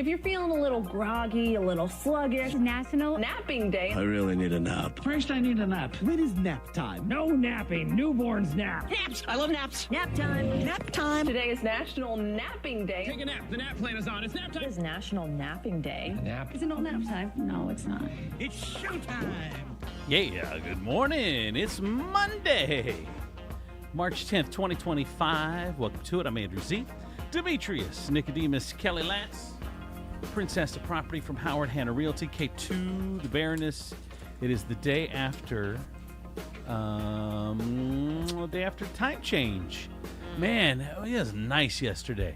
If you're feeling a little groggy, a little sluggish, National Napping Day. I really need a nap. First, I need a nap. When is nap time? No napping. Newborns nap. Naps! I love naps. Nap time. Nap time. Today is National Napping Day. Take a nap. The nap plan is on. It's nap time. It is National Napping Day. Nap. Is it not nap time? No, it's not. It's showtime. Yeah, good morning. It's Monday, March 10th, 2025. Welcome to it. I'm Andrew Z. Demetrius, Nicodemus, Kelly Lance, Princess of Property from Howard Hanna Realty, K2, the Baroness. It is the day after time change. Man, it was nice yesterday.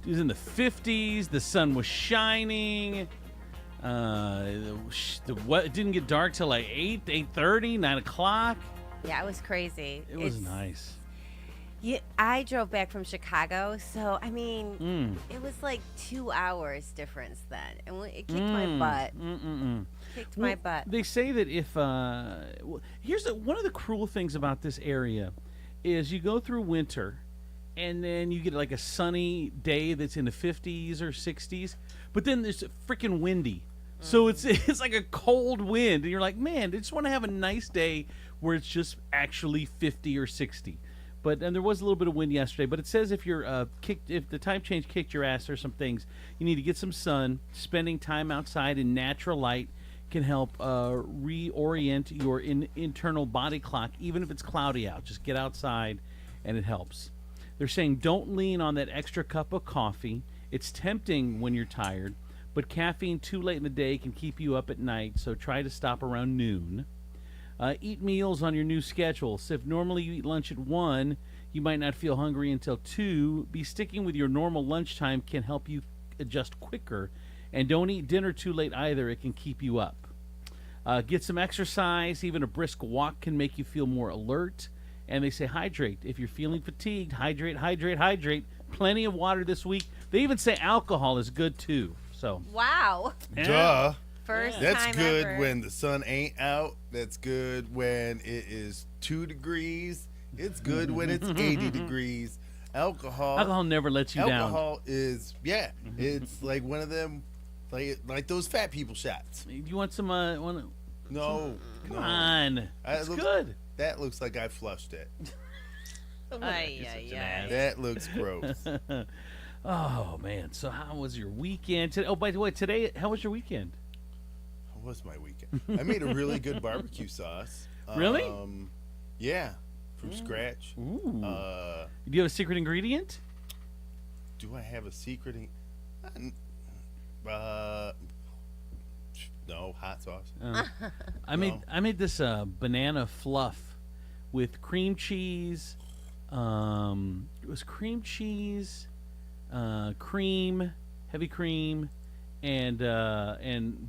It was in the 50s. The sun was shining. It didn't get dark till like 8:30, 9 o'clock. Yeah, it was crazy. It was nice. Yeah, I drove back from Chicago, so I mean, it was like 2 hours difference then, and it kicked my butt. Kicked my butt. They say that if here's one of the cruel things about this area is you go through winter, and then you get like a sunny day that's in the 50s or 60s, but then there's freaking windy. So it's like a cold wind, and you're like, man, I just want to have a nice day where it's just actually 50 or 60. And there was a little bit of wind yesterday. But it says if you're if the time change kicked your ass or some things, you need to get some sun. Spending time outside in natural light can help reorient your internal body clock, even if it's cloudy out. Just get outside, and it helps. They're saying don't lean on that extra cup of coffee. It's tempting when you're tired, but caffeine too late in the day can keep you up at night, so try to stop around noon. Eat meals on your new schedule. So if normally you eat lunch at 1, you might not feel hungry until 2. Be sticking with your normal lunchtime can help you adjust quicker. And don't eat dinner too late either. It can keep you up. Get some exercise. Even a brisk walk can make you feel more alert. And they say hydrate. If you're feeling fatigued, hydrate, hydrate, hydrate. Plenty of water this week. They even say alcohol is good too. So Wow. yeah. Duh. First That's time good ever. when the sun ain't out. That's good when it is 2 degrees. It's good when it's 80 degrees. Alcohol never lets you down. Alcohol is, it's like one of them, like those fat people shots. You want some? No. Come on. It's good. That looks like I flushed it. Ay. That looks gross. Oh man. So how was your weekend? Oh, by the way, today, how was your weekend? How was my weekend? I made a really good barbecue sauce. Really? Yeah, from scratch. Ooh. Do you have a secret ingredient? Do I have a secret? No, hot sauce. I made this banana fluff with cream cheese. It was cream cheese, heavy cream, and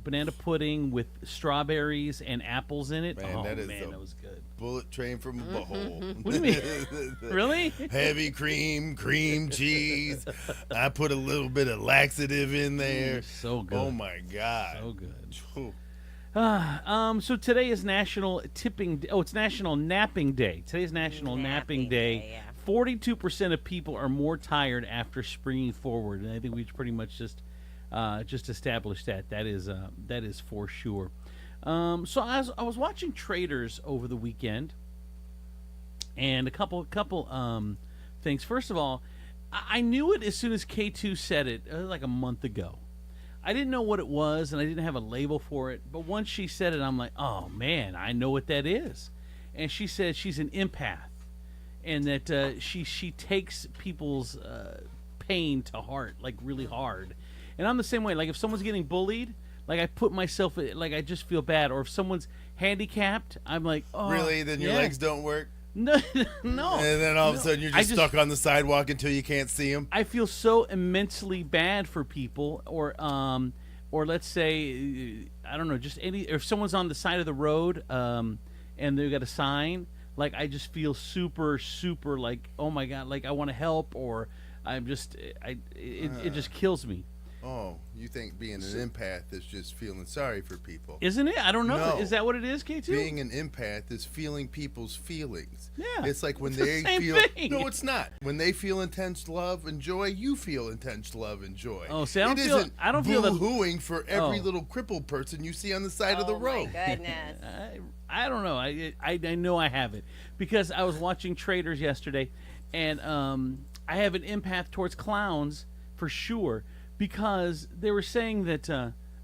banana pudding with strawberries and apples in it. Man, that was good. Bullet train from a butthole. What do you mean? Really? Heavy cream cheese. I put a little bit of laxative in there. So good. Oh my God. So good. Whew. So today is National Tipping. It's National Napping Day. Today is National Napping Day. Yeah. 42% of people are more tired after springing forward, and I think we pretty much just established that. That is for sure. So I was watching Traders over the weekend, and a couple things. First of all, I knew it as soon as K2 said it, like a month ago. I didn't know what it was, and I didn't have a label for it. But once she said it, I'm like, oh man, I know what that is. And she said she's an empath, and that she takes people's pain to heart, like really hard. And I'm the same way. Like if someone's getting bullied, like I put myself, like I just feel bad. Or if someone's handicapped, I'm like, oh, Really? Then your legs don't work? No, no. And then all of a sudden you're just stuck on the sidewalk until you can't see them? I feel so immensely bad for people, or let's say, I don't know, just if someone's on the side of the road, and they've got a sign, like I just feel super, super like, oh my God, like I want to help, or I'm just, it just kills me. Oh, you think being an empath is just feeling sorry for people? Isn't it? I don't know. No. Is that what it is, K2? Being an empath is feeling people's feelings. Yeah, It's like when it's the they same feel. thing. No, it's not. When they feel intense love and joy, you feel intense love and joy. Oh, see, I don't It feel- isn't I don't feel that- boo-hooing for every Oh. little crippled person you see on the side of the Oh road. my goodness. I don't know. I know I have it because I was watching Traders yesterday, and I have an empath towards clowns for sure because they were saying that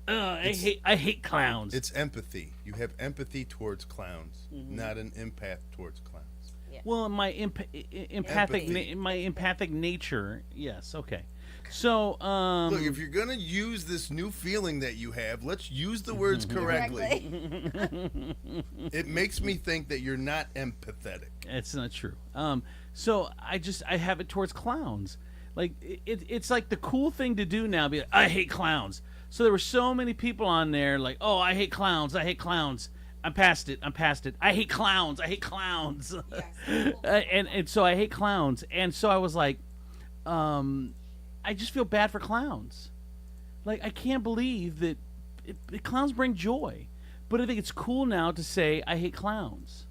I hate clowns. It's empathy. You have empathy towards clowns, Mm-hmm. not an empath towards clowns. Well, my empathic nature, yes, okay. So Look, if you're gonna use this new feeling that you have, let's use the words correctly. It makes me think that you're not empathetic. it's not true. So I have it towards clowns. Like it's like the cool thing to do now. Be like, I hate clowns. So there were so many people on there like, oh, I hate clowns. I hate clowns. I'm past it. I hate clowns. I hate clowns. and so I hate clowns. And so I was like, I just feel bad for clowns. Like I can't believe that clowns bring joy, but I think it's cool now to say I hate clowns,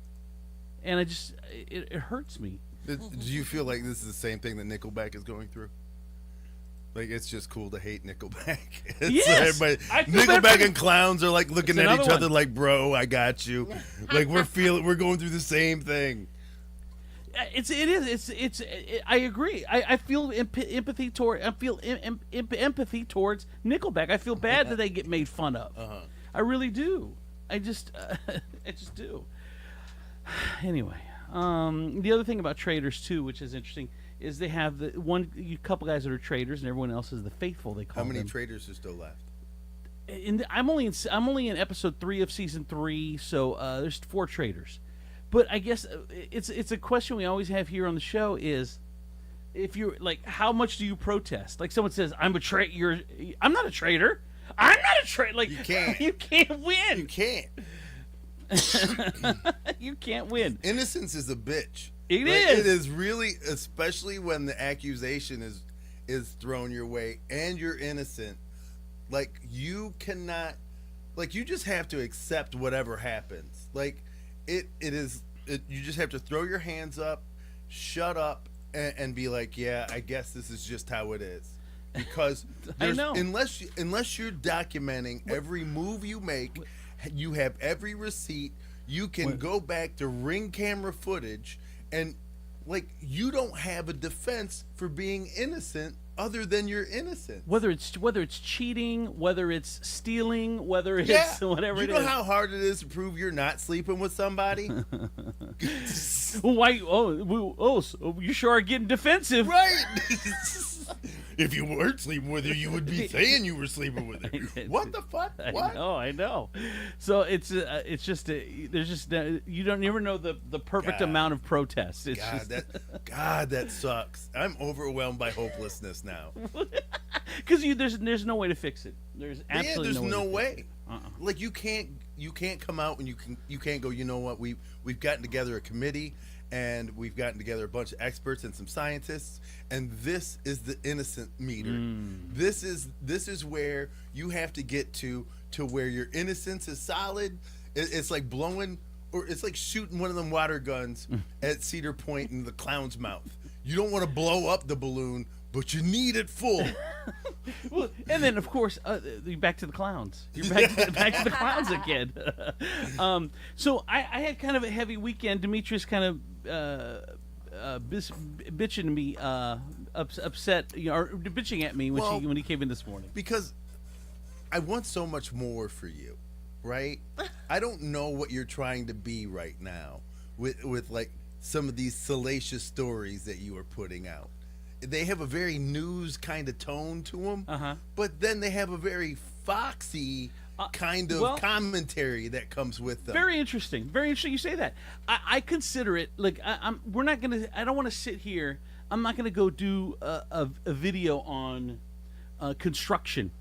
and it hurts me. Do you feel like this is the same thing that Nickelback is going through? Like it's just cool to hate Nickelback. It's Yes! everybody- I feel bad Nickelback for- and clowns are like looking It's at each another other one. like, "Bro, I got you." Like we're going through the same thing. I agree. I feel empathy toward. I feel empathy towards Nickelback. I feel bad that they get made fun of. I really do. I just do. Anyway, the other thing about traders too, which is interesting, is they have the couple guys that are traders, and everyone else is the faithful. They call How many them. traders are still left? I'm only in episode 3 of season 3, so there's 4 traders. But I guess it's a question we always have here on the show is if you're like, how much do you protest? Like someone says, I'm not a traitor. I'm not a traitor. Like You can't. You can't win. You can't. You can't win. Innocence is a bitch. It Like, is. It is really, especially when the accusation is thrown your way and you're innocent. Like you cannot, like you just have to accept whatever happens. Like you just have to throw your hands up, shut up, and be like, yeah, I guess this is just how it is. Because I know. unless you're documenting every move you make, you have every receipt. You can go back to ring camera footage, and like you don't have a defense for being innocent other than you're innocent. Whether it's cheating, whether it's stealing, whether it's Yeah, whatever you it know is. how hard it is to prove you're not sleeping with somebody, Well, why? So you sure are getting defensive. right? If you weren't sleeping with her, you would be saying you were sleeping with her. What the fuck? What? I know. So it's just there's just you don't ever know the perfect God. amount of protest. It's God, that sucks. I'm overwhelmed by hopelessness now. because there's no way to fix it. There's absolutely there's no to fix way. it. Like you can't come out and you can't go. You know what? We've gotten together a committee and we've gotten together a bunch of experts and some scientists, and this is the innocent meter. This is where you have to get to where your innocence is solid. It's like blowing, or it's like shooting one of them water guns at Cedar Point in the clown's mouth. You don't want to blow up the balloon, but you need it full. Well, and then of course back to the clowns. You're back to the clowns again. So I had kind of a heavy weekend. Demetrius kind of bitching to me, upset, or bitching at me when he came in this morning. Because I want so much more for you, right? I don't know what you're trying to be right now with like some of these salacious stories that you are putting out. They have a very news kind of tone to them, but then they have a very foxy kind of commentary that comes with them. Very interesting. Very interesting you say that. I consider it like I don't want to sit here. I'm not gonna go do a video on construction.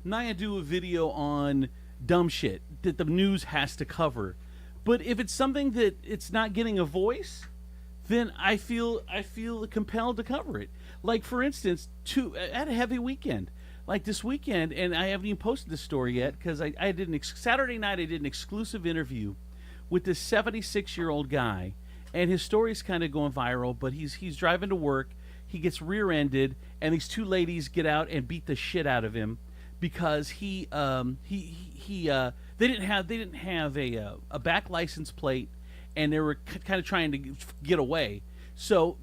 I'm not gonna do a video on dumb shit that the news has to cover. But if it's something that it's not getting a voice, then I feel compelled to cover it. Like for instance, I had a heavy weekend. like this weekend, and I haven't even posted this story yet because I did Saturday night. I did an exclusive interview with this 76-year-old guy, and his story's kind of going viral. But he's driving to work. He gets rear-ended, and these two ladies get out and beat the shit out of him because they didn't have a back license plate, and they were kind of trying to get away. So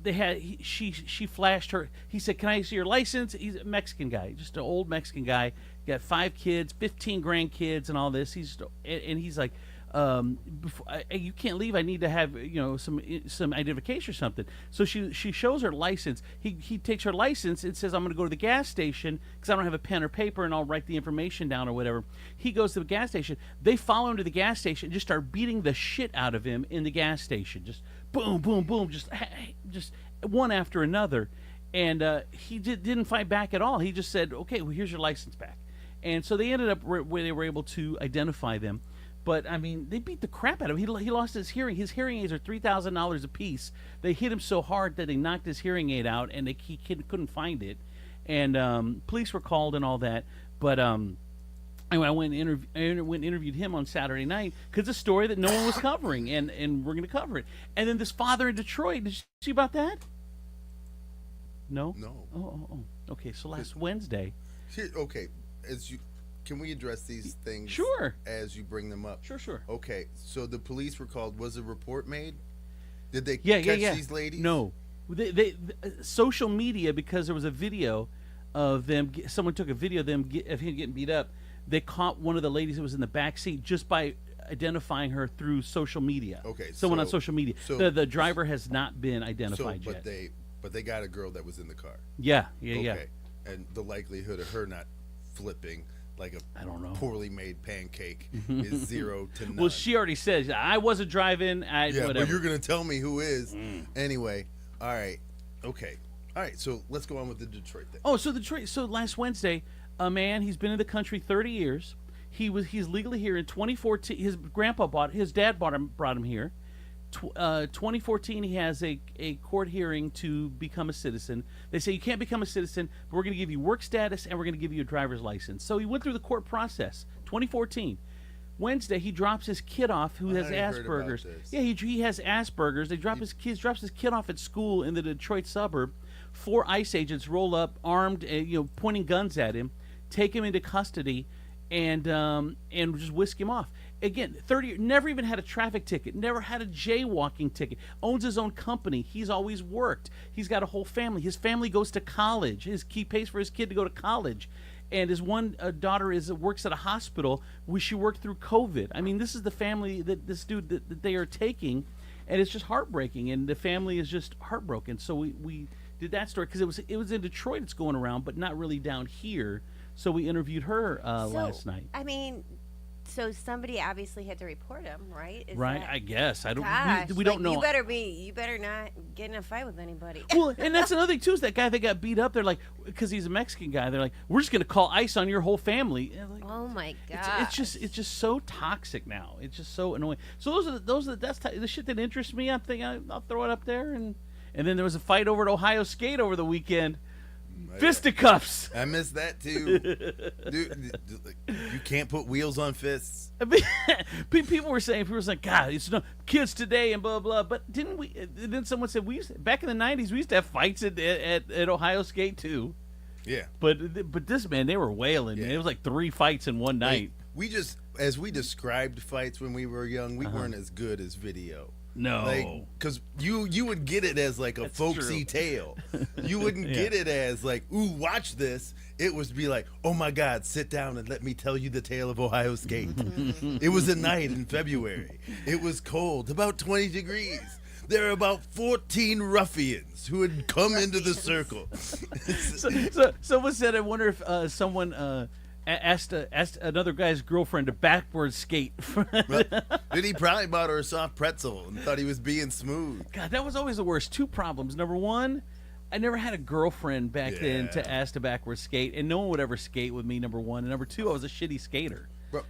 she flashed her. He said, "Can I see your license?" He's a Mexican guy, just an old Mexican guy. Got 5 kids, 15 grandkids, and all this. He's like, you can't leave. I need to have some identification or something. So she shows her license. He takes her license and says, "I'm going to go to the gas station because I don't have a pen or paper, and I'll write the information down or whatever." He goes to the gas station. They follow him to the gas station and just start beating the shit out of him in the gas station. Just boom, boom, boom, just one after another. And he didn't fight back at all. He just said, "Okay, well, here's your license back." And so they ended up where they were able to identify them. But, I mean, they beat the crap out of him. He lost his hearing. His hearing aids are $3,000 a piece. They hit him so hard that they knocked his hearing aid out, and he couldn't find it. And police were called and all that. But anyway, I went and interviewed him on Saturday night because it's a story that no one was covering, and we're going to cover it. And then this father in Detroit, did you see about that? No? No. Oh. Okay, so last Wednesday. Okay, can we address these things? Sure. As you bring them up. Sure. Okay, so the police were called. Was a report made? Did they catch these ladies? No. They social media, because there was a video of them. Someone took a video of him getting beat up. They caught one of the ladies that was in the back seat just by identifying her through social media. Okay, someone on social media. So the driver has not been identified yet. But they got a girl that was in the car. Yeah. Okay, and the likelihood of her not flipping like a poorly made pancake is 0 to none. Well, she already says, "I wasn't driving." Whatever. But you're gonna tell me who is. Anyway, all right, okay, all right. So let's go on with the Detroit thing. Oh, so Detroit. So last Wednesday, a man, he's been in the country 30 years. He's legally here in 2014. His dad brought him here. 2014, he has a court hearing to become a citizen. They say you can't become a citizen, but we're going to give you work status and we're going to give you a driver's license. So he went through the court process. 2014. Wednesday, he drops his kid off who has Asperger's. Yeah, he has Asperger's. Drops his kid off at school in the Detroit suburb. 4 ICE agents roll up, armed, pointing guns at him, take him into custody, and just whisk him off. Again, 30 never even had a traffic ticket, never had a jaywalking ticket, owns his own company. He's always worked. He's got a whole family. His family goes to college. He pays for his kid to go to college. And his one daughter works at a hospital where she worked through COVID. I mean, this is the family that this dude that they are taking, and it's just heartbreaking. And the family is just heartbroken. So we did that story because it was in Detroit. It's going around, but not really down here. So we interviewed her last night. I mean, so somebody obviously had to report him, right? I guess. I don't. Gosh, we don't know. You better not get in a fight with anybody. Well, and that's another thing too. Is that guy that got beat up? They're like, because he's a Mexican guy. They're like, we're just gonna call ICE on your whole family. Like, oh my god! It's just so toxic now. It's just so annoying. So that's the shit that interests me. I'm thinking I'll throw it up there. And then there was a fight over at Ohio State over the weekend. Fisticuffs. I missed that too. Dude, you can't put wheels on fists. People were saying, God, it's no kids today and blah blah. But didn't we? Then someone said back in the '90s we used to have fights at Ohio State too. Yeah. But this man, they were wailing. Yeah. It was like 3 fights in one night. We just, as we described fights when we were young, we weren't as good as video. No, because you would get it as like a folksy tale. You wouldn't get it as like, ooh, watch this. It was be like, oh my God, sit down and let me tell you the tale of Ohio State. It was a night in February. It was cold, about 20 degrees. There are about 14 ruffians who had come into the circle. so someone said, I wonder if someone asked another guy's girlfriend to backwards skate. Then he probably bought her a soft pretzel and thought he was being smooth. God, that was always the worst. 2 problems. Number 1, I never had a girlfriend back then to ask to backwards skate, and no one would ever skate with me, number 1. And number 2, I was a shitty skater. Bro.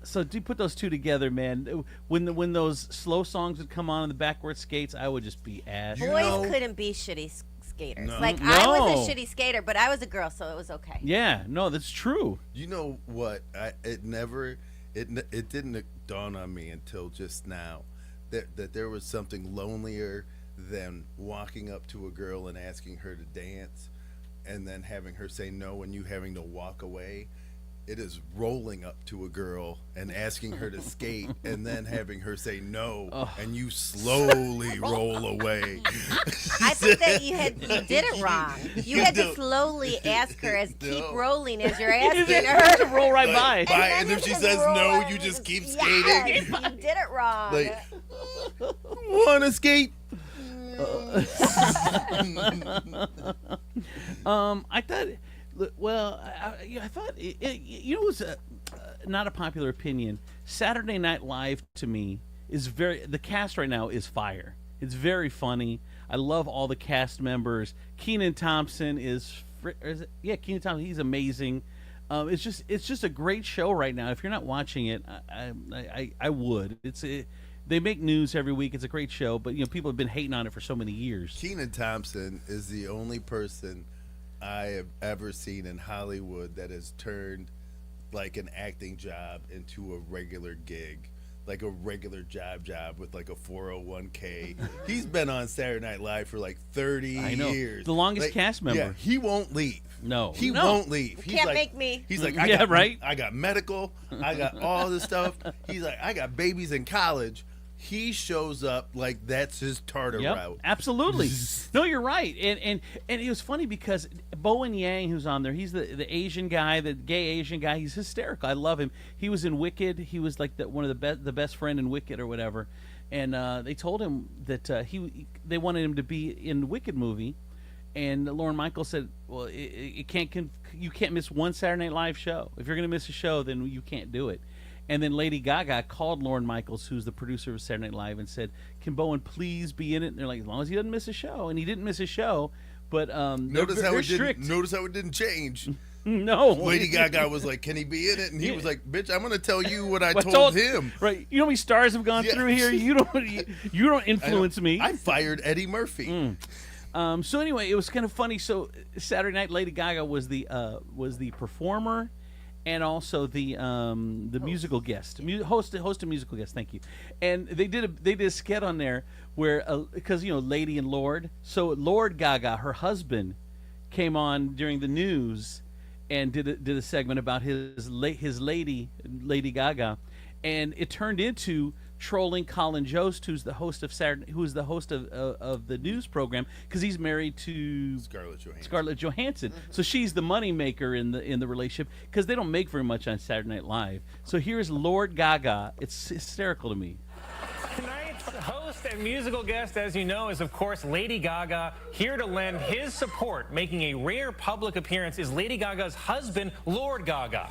So do put those 2 together, man. When those slow songs would come on in the backwards skates, I would just be ass. Boys couldn't be shitty skaters. skaters. No. Like I was No. a shitty skater, but I was a girl, so it was okay. Yeah, no, that's true. You know what? It didn't dawn on me until just now that there was something lonelier than walking up to a girl and asking her to dance, and then having her say no and you having to walk away. It is rolling up to a girl and asking her to skate, and then having her say no, and you slowly roll away. I think that you did it wrong. You had to No. slowly ask her as keep No. rolling as you're You asking just her. roll right by. And if she just says roll no, on you and just keep yes, skating. you did it wrong. Like, wanna skate? I thought, well, I thought, you know, it was not a popular opinion. Saturday Night Live to me is the cast right now is fire. It's very funny. I love all the cast members. Kenan Thompson Kenan Thompson, he's amazing. It's just a great show right now. If you're not watching it, I would. They make news every week. It's a great show, but people have been hating on it for so many years. Kenan Thompson is the only person I have ever seen in Hollywood that has turned like an acting job into a regular gig, like a regular job with like a 401k. He's been on Saturday Night Live for like 30 I know. years. The longest Like, cast member. Yeah, he won't leave. No. He No. won't leave. He's Can't like, make me. He's like, Yeah, right? I got medical. I got all this stuff. He's like, I got babies in college. He shows up like that's his tartar route. Absolutely. No, you're right. And it was funny because Bowen Yang, who's on there, he's the Asian guy, the gay Asian guy. He's hysterical. I love him. He was in Wicked. He was like one of the best friend in Wicked or whatever. And they told him that they wanted him to be in the Wicked movie. And Lorne Michaels said, "Well, you can't miss one Saturday Night Live show. If you're going to miss a show, then you can't do it." And then Lady Gaga called Lorne Michaels, who's the producer of Saturday Night Live, and said, "Can Bowen please be in it?" And they're like, "As long as he doesn't miss a show." And he didn't miss a show, but Notice how they're it strict. didn't. Notice how it didn't change. No, Lady Gaga was like, "Can he be in it?" And he Yeah. was like, "Bitch, I'm gonna tell you what I Well, told him." Right? You know how many stars have gone Yeah. through here? You don't influence me. I fired Eddie Murphy. So anyway, it was kind of funny. So Saturday night, Lady Gaga was the performer, and also the musical guest, host and musical guest. Thank you. And they did a skit on there where because Lady and Lord. So Lord Gaga, her husband, came on during the news and did a segment about his lady Lady Gaga, and it turned into trolling Colin Jost, who's the host of the news program, because he's married to Scarlett Johansson. So she's the money maker in the relationship, because they don't make very much on Saturday Night Live. So here's Lord Gaga. It's hysterical to me. Tonight's host and musical guest, as you know, is of course Lady Gaga. Here to lend his support, making a rare public appearance, is Lady Gaga's husband, Lord Gaga.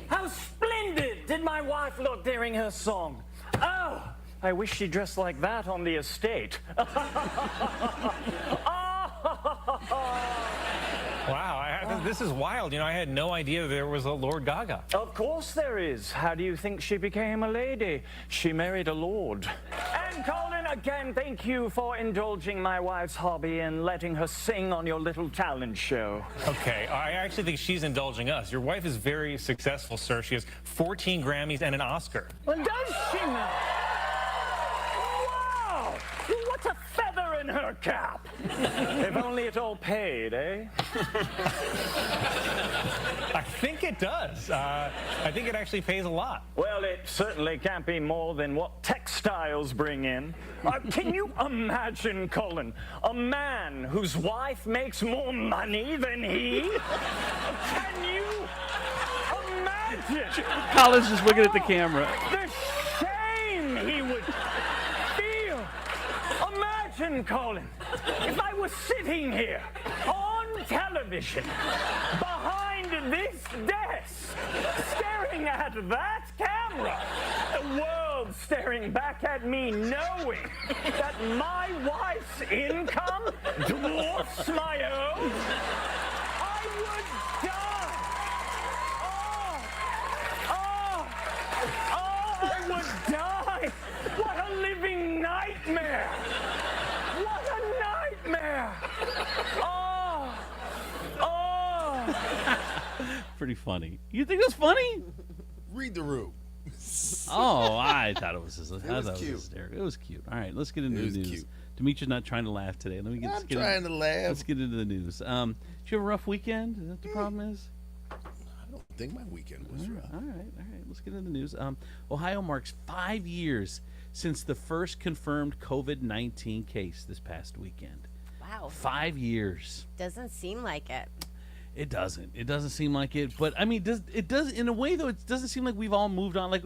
How splendid did my wife look during her song? Oh, I wish she dressed like that on the estate. Wow, this is wild. I had no idea there was a Lord Gaga. Of course there is. How do you think she became a lady? She married a lord. And Colin, again, thank you for indulging my wife's hobby and letting her sing on your little talent show. Okay, I actually think she's indulging us. Your wife is very successful, sir. She has 14 Grammys and an Oscar. Well, does she now? Wow! What a feather in her cap! If only it all paid, eh? I think it does. I think it actually pays a lot. Well, it certainly can't be more than what textiles bring in. Can you imagine, Colin, a man whose wife makes more money than he? Can you imagine? Colin's just looking at the camera. The shame he would feel. Imagine, Colin, if I was sitting here on television behind this desk, staring at that camera, the world staring back at me, knowing that my wife's income dwarfs my own. I would die. I would die. pretty funny. You think that's funny? Read the room. Oh, I thought it was cute. Hysterical. It was cute. All right, let's get into It the was news. cute. Demetrius not trying to laugh today. Let me get. I'm let's get trying to laugh. Let's get into the news. Did you have a rough weekend? Is that the problem is? I don't think my weekend was rough. All right. Let's get into the news. Ohio marks 5 years since the first confirmed COVID-19 case this past weekend. Wow. 5 years. Doesn't seem like it. It doesn't. It doesn't seem like it. But I mean, it does in a way though. It doesn't seem like we've all moved on. Like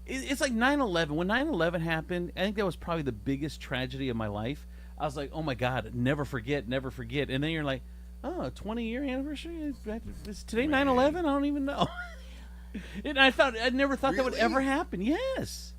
it's like 9/11. When 9/11 happened, I think that was probably the biggest tragedy of my life. I was like, oh my God, never forget, never forget. And then you're like, oh, 20-year anniversary. Is today 9/11? I don't even know. And I never thought that would ever happen. Yes.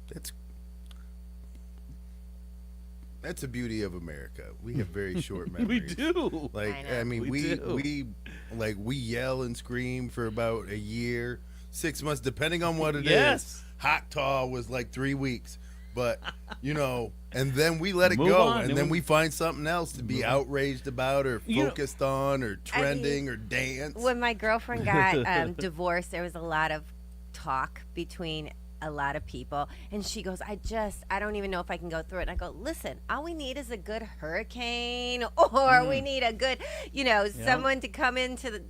That's the beauty of America. We have very short memories. We do. Like I mean, we yell and scream for about a year, 6 months, depending on what it is. Yes. Hot taw was like 3 weeks, but and then we let it Move go, on, and then we find something else to be outraged about, or focused on, or trending, or dance. When my girlfriend got divorced, there was a lot of talk between a lot of people, and she goes, I don't even know if I can go through it. And I go, listen, all we need is a good hurricane, or we need a good someone to come in to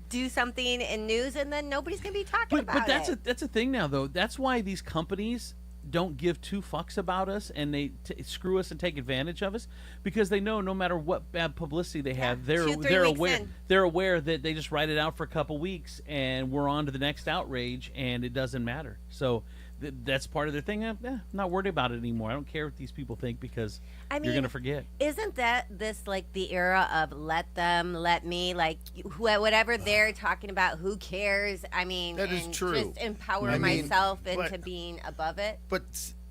do something in news, and then nobody's gonna be talking about it. But that's a thing now though. That's why these companies don't give two fucks about us, and they screw us and take advantage of us, because they know no matter what bad publicity they have, they're aware that they just write it out for a couple weeks and we're on to the next outrage, and it doesn't matter. So that's part of their thing. I'm not worried about it anymore. I don't care what these people think, because you're gonna forget. Isn't this like the era of let them, let me, like whatever they're talking about? Who cares? I mean, that is true. Just empower myself into being above it. But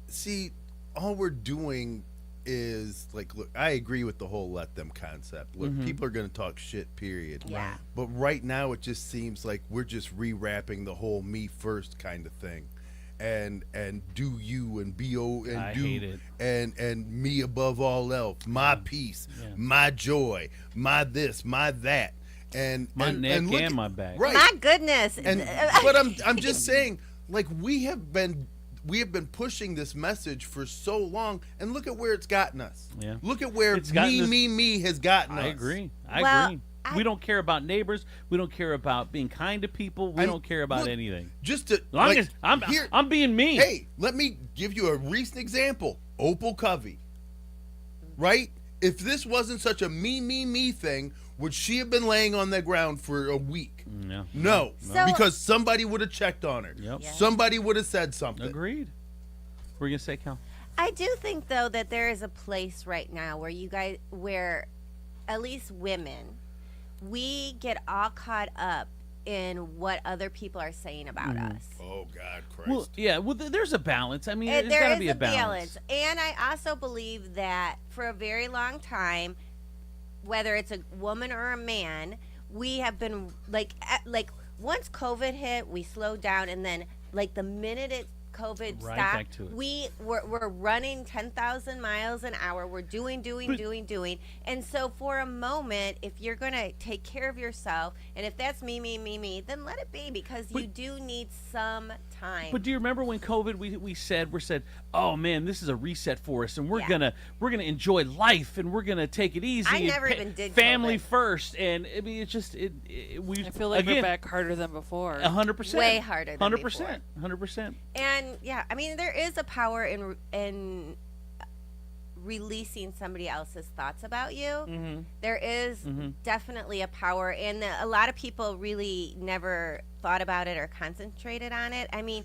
see, all we're doing is like, look, I agree with the whole let them concept. Look, people are going to talk shit, period. Yeah. But right now, it just seems like we're just rewrapping the whole me first kind of thing. And do you and bo and I do hate it. and me above all else, my peace, my joy, my this, my that, and my neck and and my back. Right. My goodness. But I'm just saying, like, we have been pushing this message for so long, and look at where it's gotten us. Yeah. Look at where me has gotten us. I agree. I agree. We don't care about neighbors. We don't care about being kind to people. We don't care about anything. Just to long as I'm being me. Hey, let me give you a recent example. Opal Covey. Right? If this wasn't such a me thing, would she have been laying on the ground for a week? No. Because somebody would have checked on her. Yep. Yeah. Somebody would have said something. Agreed. What were you gonna say, Cal? I do think though that there is a place right now where at least women, we get all caught up in what other people are saying about us. Oh, God, Christ. Well, yeah. Well, there's a balance. I mean, there's there got to is be a balance. And I also believe that for a very long time, whether it's a woman or a man, we have been like once COVID hit, we slowed down, and then like the minute COVID Right stopped, back to it. we're running 10,000 miles an hour. We're doing. And so for a moment, if you're going to take care of yourself, and if that's me, then let it be, because you do need some time. But do you remember when COVID, we said, oh man, this is a reset for us, and we're gonna enjoy life, and we're gonna take it easy. I never even did family COVID. first, and I mean, it's just we. I feel like we're back harder than before. 100%, way harder than 100%, 100%. And yeah, I mean, there is a power in releasing somebody else's thoughts about you. Mm-hmm. There is definitely a power, and a lot of people really never thought about it or concentrated on it. I mean,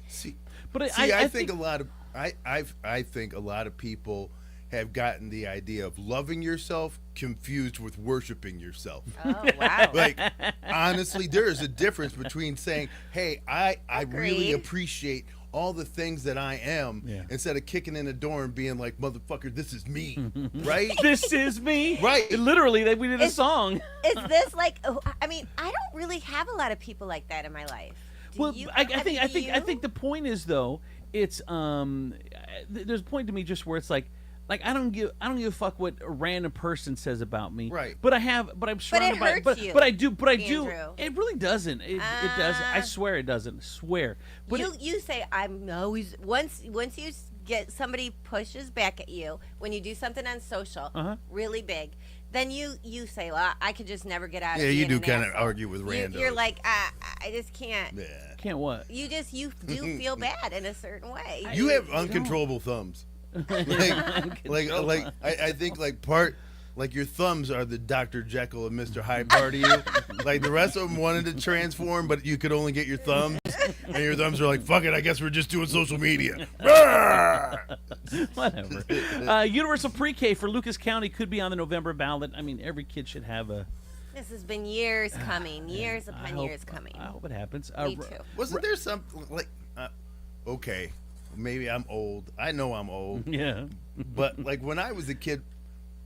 I think a lot of I think a lot of people have gotten the idea of loving yourself confused with worshiping yourself. oh wow, Like, honestly, there is a difference between saying, "Hey, I really Agreed. appreciate all the things that I am," instead of kicking in the door and being like, "Motherfucker, this is me," right? This is me, Right. Literally, we did a song. is this like? I mean, I don't really have a lot of people like that in my life. Do you? I Do you? think the point is though, it's there's a point to me just where it's like, Like I don't give a fuck what a random person says about me. Right. But I'm surrounded by hurts you, but I do Andrew. it really doesn't. It doesn't. I swear it doesn't. I swear. But you say I'm always once you get somebody pushes back at you when you do something on social really big, then you say, well, I could just never get out of it. Yeah, you do kind of asshole. argue with randos. You're like, I just can't. Yeah. can't what? You do feel bad in a certain way. You have uncontrollable thumbs. I think like your thumbs are the Dr. Jekyll and Mr. Hyde part of you. Like the rest of them wanted to transform, but you could only get your thumbs, and your thumbs are like, fuck it, I guess we're just doing social media. Whatever. Universal pre-K for Lucas County could be on the November ballot. I mean, every kid should have a. This has been years coming, years upon years coming. I hope it happens. Me too. Wasn't there something like, okay, maybe I'm old. I know I'm old. Yeah. But like when I was a kid,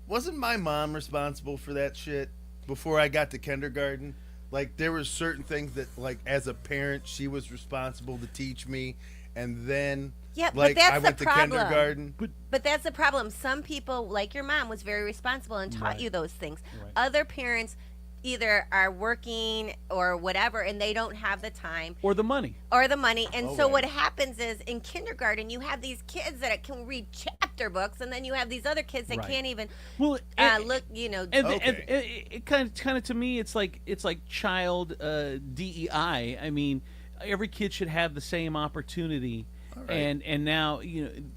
wasn't my mom responsible for that shit before I got to kindergarten? Like there were certain things that like as a parent she was responsible to teach me, and then Yeah, like but that's I went the to problem. kindergarten. But that's the problem. Some people, like your mom, was very responsible and taught you those things. Right. Other parents either are working or whatever, and they don't have the time Or the money. And so what happens is in kindergarten you have these kids that can read chapter books, and then you have these other kids that Right. can't even Well, look. And Okay. it kind of to me, it's like child DEI. I mean, every kid should have the same opportunity. right. And now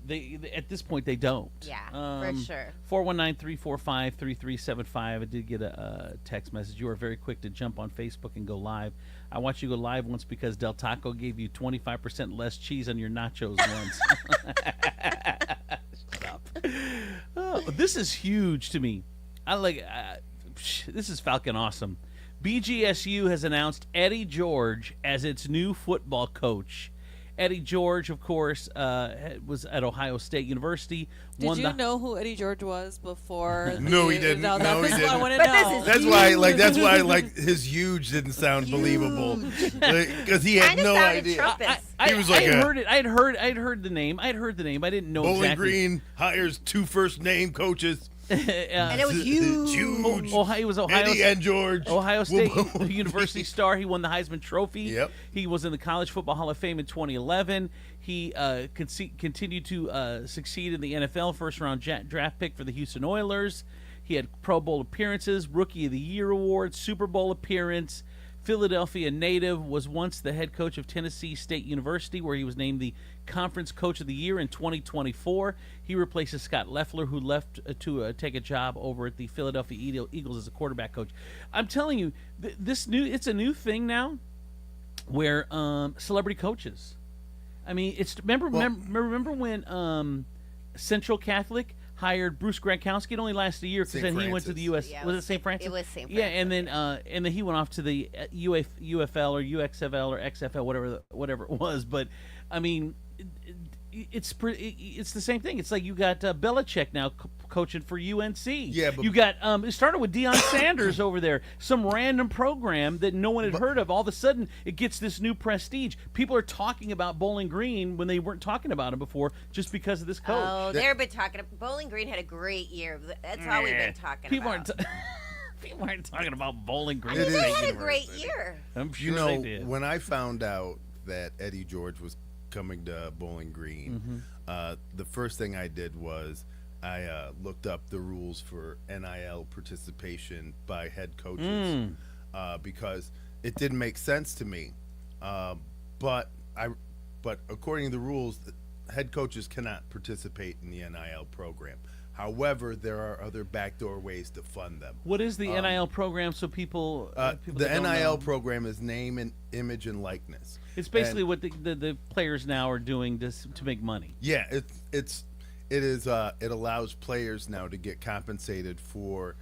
they at this point they don't. Yeah, for sure. 419-345-3375. I did get a text message. You are very quick to jump on Facebook and go live. I watched you go live once because Del Taco gave you 25% less cheese on your nachos once. Shut up. Oh, this is huge to me. This is Falcon awesome. BGSU has announced Eddie George as its new football coach. Eddie George, of course, was at Ohio State University. Did you know who Eddie George was before? No, he didn't. No, he That's what I didn't. want to But know. this is That's why his huge didn't sound believable because he had Kinda no sounded idea. Trumpist. He was like I had a- heard it. I'd heard the name. I didn't know Bowling exactly. Green hires 2 first-name coaches. And it was huge. Huge. He was Ohio Eddie and George. Ohio State Whoa. University star. He won the Heisman Trophy. Yep. He was in the College Football Hall of Fame in 2011. He continued to succeed in the NFL, first-round draft pick for the Houston Oilers. He had Pro Bowl appearances, Rookie of the Year award, Super Bowl appearance. Philadelphia native, was once the head coach of Tennessee State University, where he was named the Conference Coach of the Year in 2024. He replaces Scott Loeffler, who left to take a job over at the Philadelphia Eagles as a quarterback coach. I'm telling you, it's a new thing now, where celebrity coaches. I mean, remember when Central Catholic hired Bruce Gronkowski? It only lasted a year because then he went to the U.S. Yeah, was it St. Francis? It was St. Francis. Yeah, and then he went off to the UFL or UXFL or XFL, whatever it was. But I mean, it's the same thing. It's like you got Belichick now coaching for UNC. Yeah, but you got it started with Deion Sanders over there, some random program that no one had heard of. All of a sudden, it gets this new prestige. People are talking about Bowling Green when they weren't talking about him before, just because of this coach. Oh, they've been talking. Bowling Green had a great year. That's all we've been talking People about. People aren't talking about Bowling Green. They State had a great University. year. I'm sure You know, they did. when I found out that Eddie George was coming to Bowling Green, the first thing I did was I looked up the rules for NIL participation by head coaches because it didn't make sense to me. But according to the rules, head coaches cannot participate in the NIL program. However, there are other backdoor ways to fund them. What is the NIL program? So people that The don't NIL know? program is name and image and likeness. It's basically what the players now are doing to make money. Yeah, it allows players now to get compensated for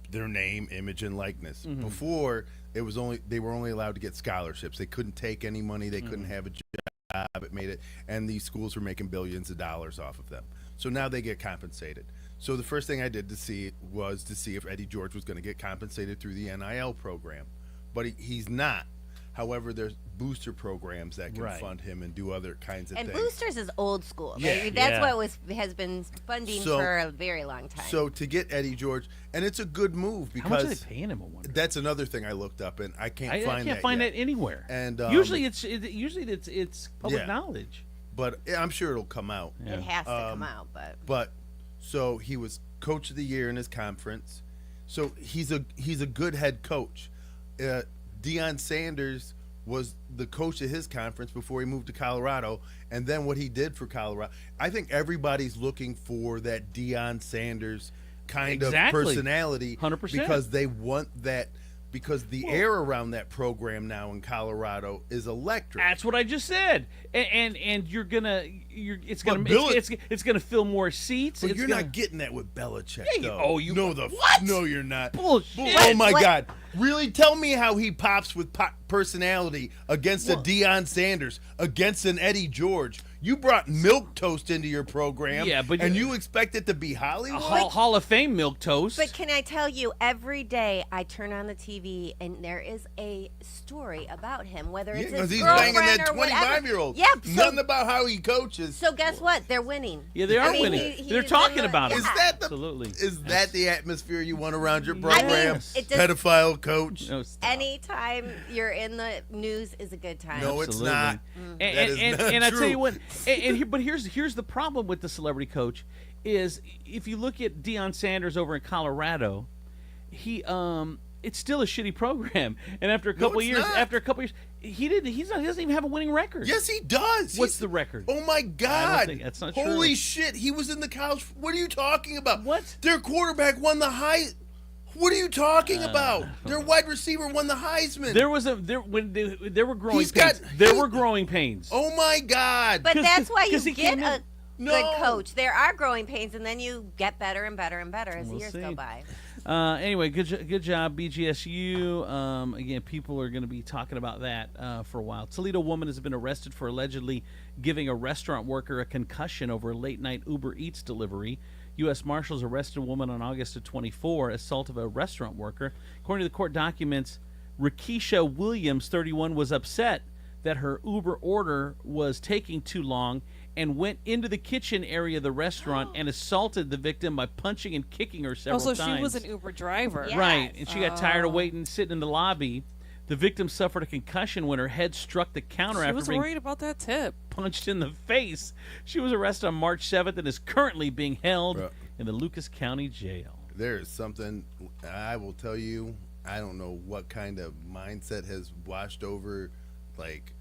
their name, image, and likeness. Before they were only allowed to get scholarships. They couldn't take any money. They couldn't have a job. It made it, and these schools were making billions of dollars off of them. So now they get compensated. So the first thing I did was to see if Eddie George was going to get compensated through the NIL program, but he's not. However, there's booster programs that can Right. fund him and do other kinds of And things. boosters is old school. Yeah. That's Yeah. what has been funding So- for a very long time. So to get Eddie George, and it's a good move How much are they because paying him? I wonder. that's another thing I looked up, and I can't I find can't that find yet. that anywhere. And usually it's public Yeah. knowledge. But I'm sure it'll come out. it has to come out, But so he was coach of the year in his conference. So he's a good head coach. Deion Sanders was the coach of his conference before he moved to Colorado, and then what he did for Colorado. I think everybody's looking for that Deion Sanders kind Exactly. of personality 100%. because they want that. Because the air around that program now in Colorado is electric. That's what I just said. And it's But gonna Bill- it's gonna fill more seats. But It's you're gonna, not getting that with Belichick, Yeah, though. what? No, you're not. Bullshit. Oh my What? God! Really? Tell me how he pops with personality against a Deion Sanders, against an Eddie George. You brought milk toast into your program, Yeah, but and you expect it to be Hollywood? Hall of Fame milk toast. But can I tell you, every day I turn on the TV and there is a story about him, whether it's his Because he's girlfriend banging that or whatever. 25-year-old. Yeah, Nothing about how he coaches. so guess what? They're winning. Yeah, they are I mean, winning. They're he's talking in the- about it. Is yeah. that the Absolutely. Is that the atmosphere you want around your I program? mean, it does, Pedophile coach? No, stop. anytime you're in the news is a good time. No, it's Absolutely. not. And, That is and, not and I tell true. you what, but here's the problem with the celebrity coach is if you look at Deion Sanders over in Colorado, he it's still a shitty program. And after a couple it's years, not. he doesn't even have a winning record. Yes, he does. What's He's- the record? Oh my God! think- that's not Holy true. shit! He was in the college. What are you talking about? What? Their quarterback won the Heisman. What are you talking about? Their wide receiver won the Heisman. There were growing He's pains. got- There were growing pains. Oh my God! But 'Cause- that's why you 'cause he get came a in- No. good coach. There are growing pains, and then you get better and better and better as the We'll years see. go by. Anyway, good job, BGSU. Again, people are going to be talking about that for a while. Toledo woman has been arrested for allegedly giving a restaurant worker a concussion over a late-night Uber Eats delivery. U.S. Marshals arrested a woman on August of 24, assault of a restaurant worker. According to the court documents, Rakisha Williams, 31, was upset that her Uber order was taking too long and went into the kitchen area of the restaurant and assaulted the victim by punching and kicking her several Also, times. she was an Uber driver. Yeah. Right, and she got tired of Oh. waiting, sitting in the lobby. The victim suffered a concussion when her head struck the counter She after was being worried about that tip. punched in the face. She was arrested on March 7th and is currently being held Bro. in the Lucas County Jail. There is something I will tell you. I don't know what kind of mindset has washed over, like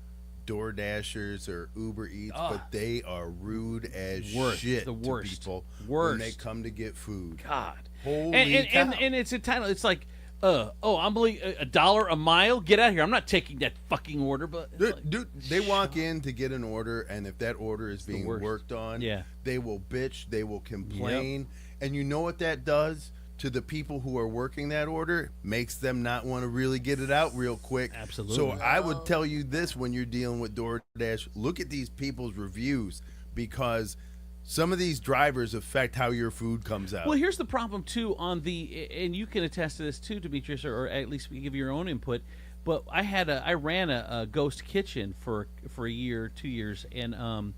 DoorDashers or Uber Eats, but they are rude as Worst. shit The worst. to people Worst. when they come to get food. God. Holy cow. And it's entitled. It's like, I'm believe $1 a mile. Get out of here! I'm not taking that fucking order. But Dude, they walk in to get an order, and if that order is being worst. worked on, Yeah. they will bitch, they will complain, and you know what that does to the people who are working that order? Makes them not want to really get it out real quick. Absolutely. So I would tell you this when you're dealing with DoorDash: look at these people's reviews, because some of these drivers affect how your food comes out. Well, here's the problem too. And you can attest to this too, Demetrius, or at least give your own input. But I ran a ghost kitchen for a year, 2 years, and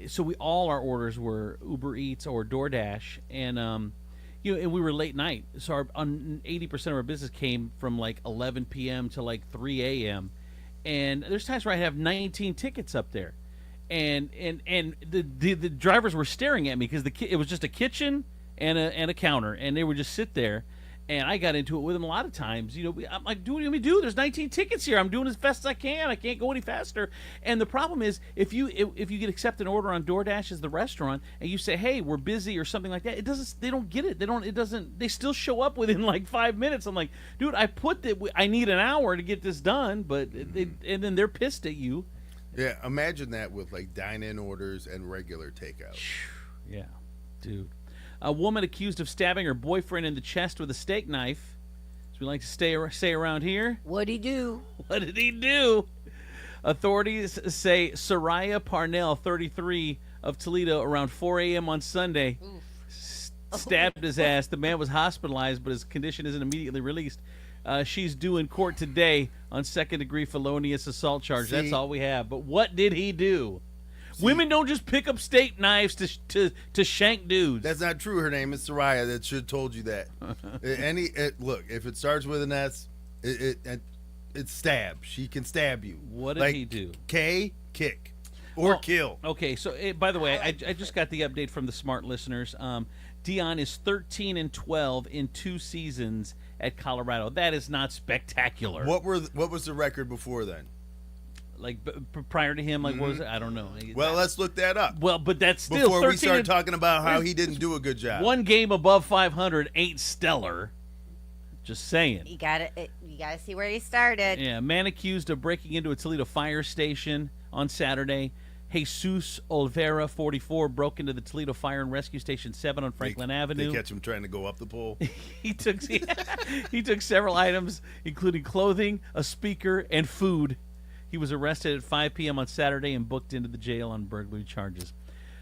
so all our orders were Uber Eats or DoorDash, and and we were late night, so 80% of our business came from like 11 p.m. to like 3 a.m. And there's times where I have 19 tickets up there, and the drivers were staring at me because it was just a kitchen and a counter, and they would just sit there. And I got into it with them a lot of times. I'm like, do what you want me to do? There's 19 tickets here. I'm doing as fast as I can. I can't go any faster. And the problem is, if you get accept an order on DoorDash as the restaurant, and you say, hey, we're busy or something like that, it doesn't. They don't get it. They still show up within like 5 minutes. I'm like, dude, I need an hour to get this done, but and then they're pissed at you. Yeah, imagine that with like dine-in orders and regular takeout. Yeah, dude. A woman accused of stabbing her boyfriend in the chest with a steak knife. As we like to say around here. What'd he do? What did he do? Authorities say Soraya Parnell, 33, of Toledo, around 4 a.m. on Sunday, stabbed his ass. The man was hospitalized, but his condition isn't immediately released. She's due in court today on second-degree felonious assault charge. That's all we have. But what did he do? Women don't just pick up steak knives to shank dudes. That's not true. Her name is Soraya. That should have told you that. Look, if it starts with an S, it's stab. She can stab you. What did he do? K, kick. Or kill. Okay, so by the way, I just got the update from the smart listeners. Dion is 13-12 in 2 seasons at Colorado. That is not spectacular. What was the record before then? Like prior to him, what was it? I don't know. Well, let's look that up. Well, but that's still before we start talking about how he didn't do a good job. 1 game above 500 ain't stellar. Just saying. You gotta see where he started. Yeah, man accused of breaking into a Toledo fire station on Saturday. Jesus Olvera, 44, broke into the Toledo Fire and Rescue Station 7 on Franklin Avenue. They catch him trying to go up the pole. He took several items, including clothing, a speaker, and food. He was arrested at 5 p.m. on Saturday and booked into the jail on burglary charges.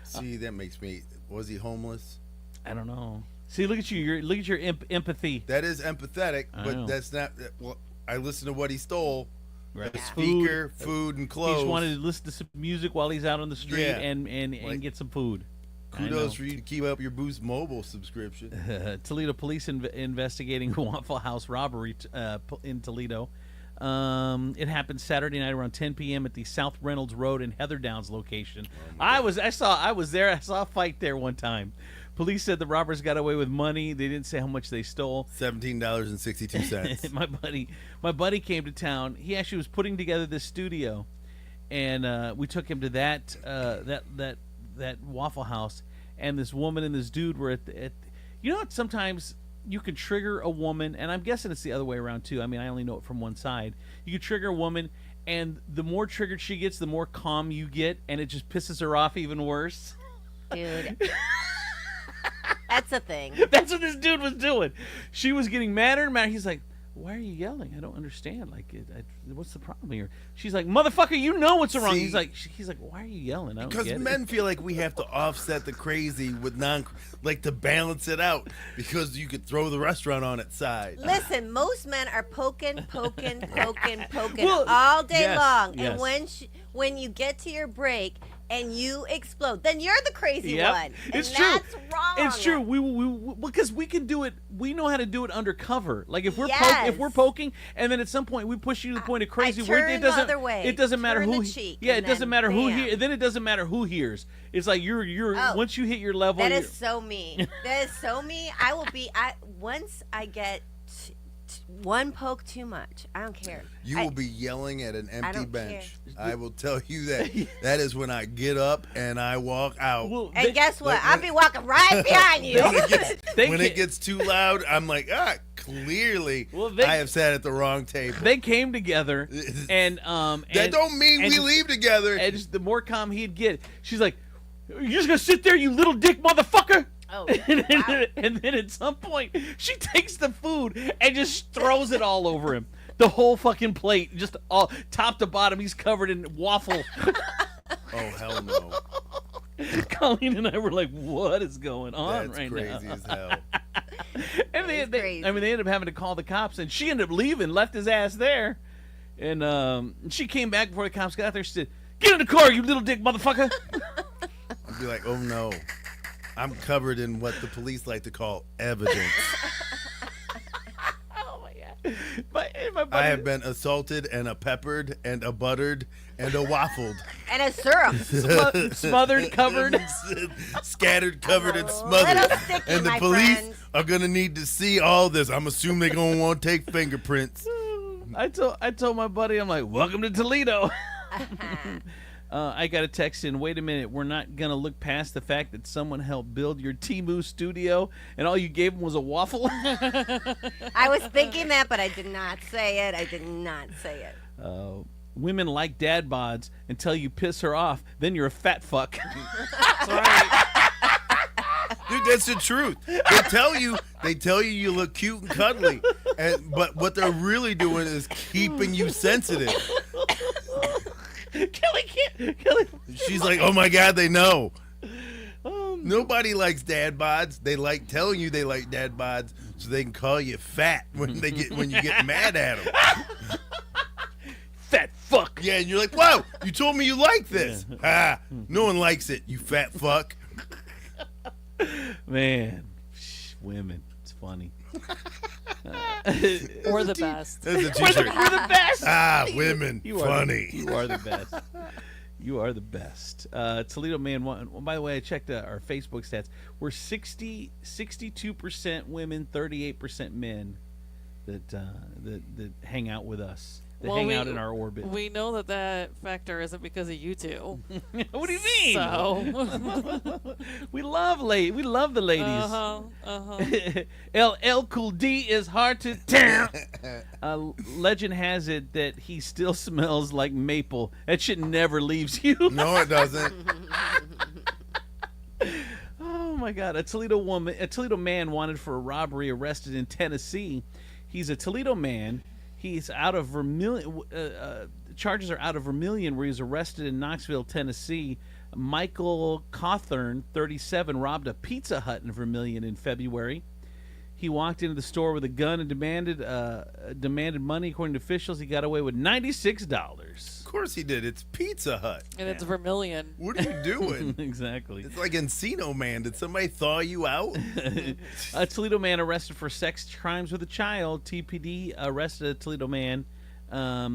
See, that makes me. Was he homeless? I don't know. See, look at you. Look at your empathy. That is empathetic, but that's not. Well, I listened to what he stole. Right. A speaker, food, and clothes. He just wanted to listen to some music while he's out on the street and get some food. Kudos for you to keep up your Boost Mobile subscription. Toledo police investigating Waffle House robbery in Toledo. It happened Saturday night around 10 p.m. at the South Reynolds Road and Heather Downs location. I was there. I saw a fight there one time. Police said the robbers got away with money. They didn't say how much they stole. $17.62. my buddy came to town. He actually was putting together this studio, and we took him to that Waffle House. And this woman and this dude were at you know what? Sometimes you can trigger a woman, and I'm guessing it's the other way around too. I mean, I only know it from one side. You can trigger a woman, and the more triggered she gets, the more calm you get, and it just pisses her off even worse. Dude. That's a thing. That's what this dude was doing. She was getting madder and madder. He's like, why are you yelling? I don't understand. Like, what's the problem here? She's like, motherfucker, you know what's wrong. He's like, why are you yelling? I don't because get men it. feel like we have to offset the crazy with to balance it out because you could throw the restaurant on its side. Listen, most men are poking Well, all day long. yes. And when you get to your break and you explode, then you're the crazy one. And It's that's true. wrong. It's true. We because we can do it. We know how to do it undercover. Like if we're Yes. if we're poking, and then at some point we push you to the point of crazy where turn the other way. It doesn't matter Turn who. the cheek, Yeah, and it doesn't then matter who bam. hears. Then it doesn't matter who hears. It's like you're once you hit your level. That you're- is so me. That is so me. I will be. Once I get one poke too much, I don't care. You will be yelling at an empty don't bench. care. I will tell you that. That is when I get up and I walk out. Well, And guess what? like, I'll be walking right behind you. When it gets too loud, I'm like, clearly I have sat at the wrong table. They came together, and that don't mean we leave together. And just the more calm he'd get, she's like, "You're just gonna sit there, you little dick motherfucker." Oh, and then at some point, she takes the food and just throws it all over him. The whole fucking plate, just all top to bottom. He's covered in waffle. Oh, hell no. Colleen and I were like, "What is going on That's right crazy now?" as hell. And they crazy. ended up having to call the cops, and she ended up leaving, left his ass there. And she came back before the cops got there. She said, "Get in the car, you little dick motherfucker." I'd be like, oh no. I'm covered in what the police like to call evidence. Oh my god! My buddy, I have been assaulted and a peppered and a buttered and a waffled. and a syrup. smothered, covered. Scattered, covered, and A smothered. little sticky, And the my police friends. are gonna need to see all this. I'm assuming they're gonna want to take fingerprints. I told my buddy, I'm like, "Welcome to Toledo." I got a text in, wait a minute, we're not going to look past the fact that someone helped build your Temu studio and all you gave them was a waffle? I was thinking that, but I did not say it. Women like dad bods until you piss her off, then you're a fat fuck. Dude, that's the truth. They tell you you look cute and cuddly, but what they're really doing is keeping you sensitive. Kelly. She's like, oh my God, they know. Nobody likes dad bods. They like telling you they like dad bods, so they can call you fat when you get mad at them. Fat fuck. Yeah, and you're like, wow, you told me you like this. Ah, no one likes it, you fat fuck. Man, women, it's funny. Or the best. That's a t-shirt. We're the best. Ah, women, funny. You are the best. You are the best. Toledo man. By the way, I checked our Facebook stats. We're 62% women, 38% men that hang out with us. That hang out in our orbit. We know that factor isn't because of you two. What do you mean? So we love the ladies. LL Cool D is hard to tell. Legend has it that he still smells like maple. That shit never leaves you. No, it doesn't. Oh my God! A Toledo man wanted for a robbery, arrested in Tennessee. He's a Toledo man. He's out of Vermilion. Charges are out of Vermilion, where he was arrested in Knoxville, Tennessee. Michael Cawthorn, 37, robbed a Pizza Hut in Vermilion in February. He walked into the store with a gun and demanded money. According to officials, he got away with $96. Of course he did. It's Pizza Hut. and it's Vermilion. What are you doing? Exactly. It's like Encino Man. Did somebody thaw you out? A Toledo man arrested for sex crimes with a child. TPD arrested a Toledo man.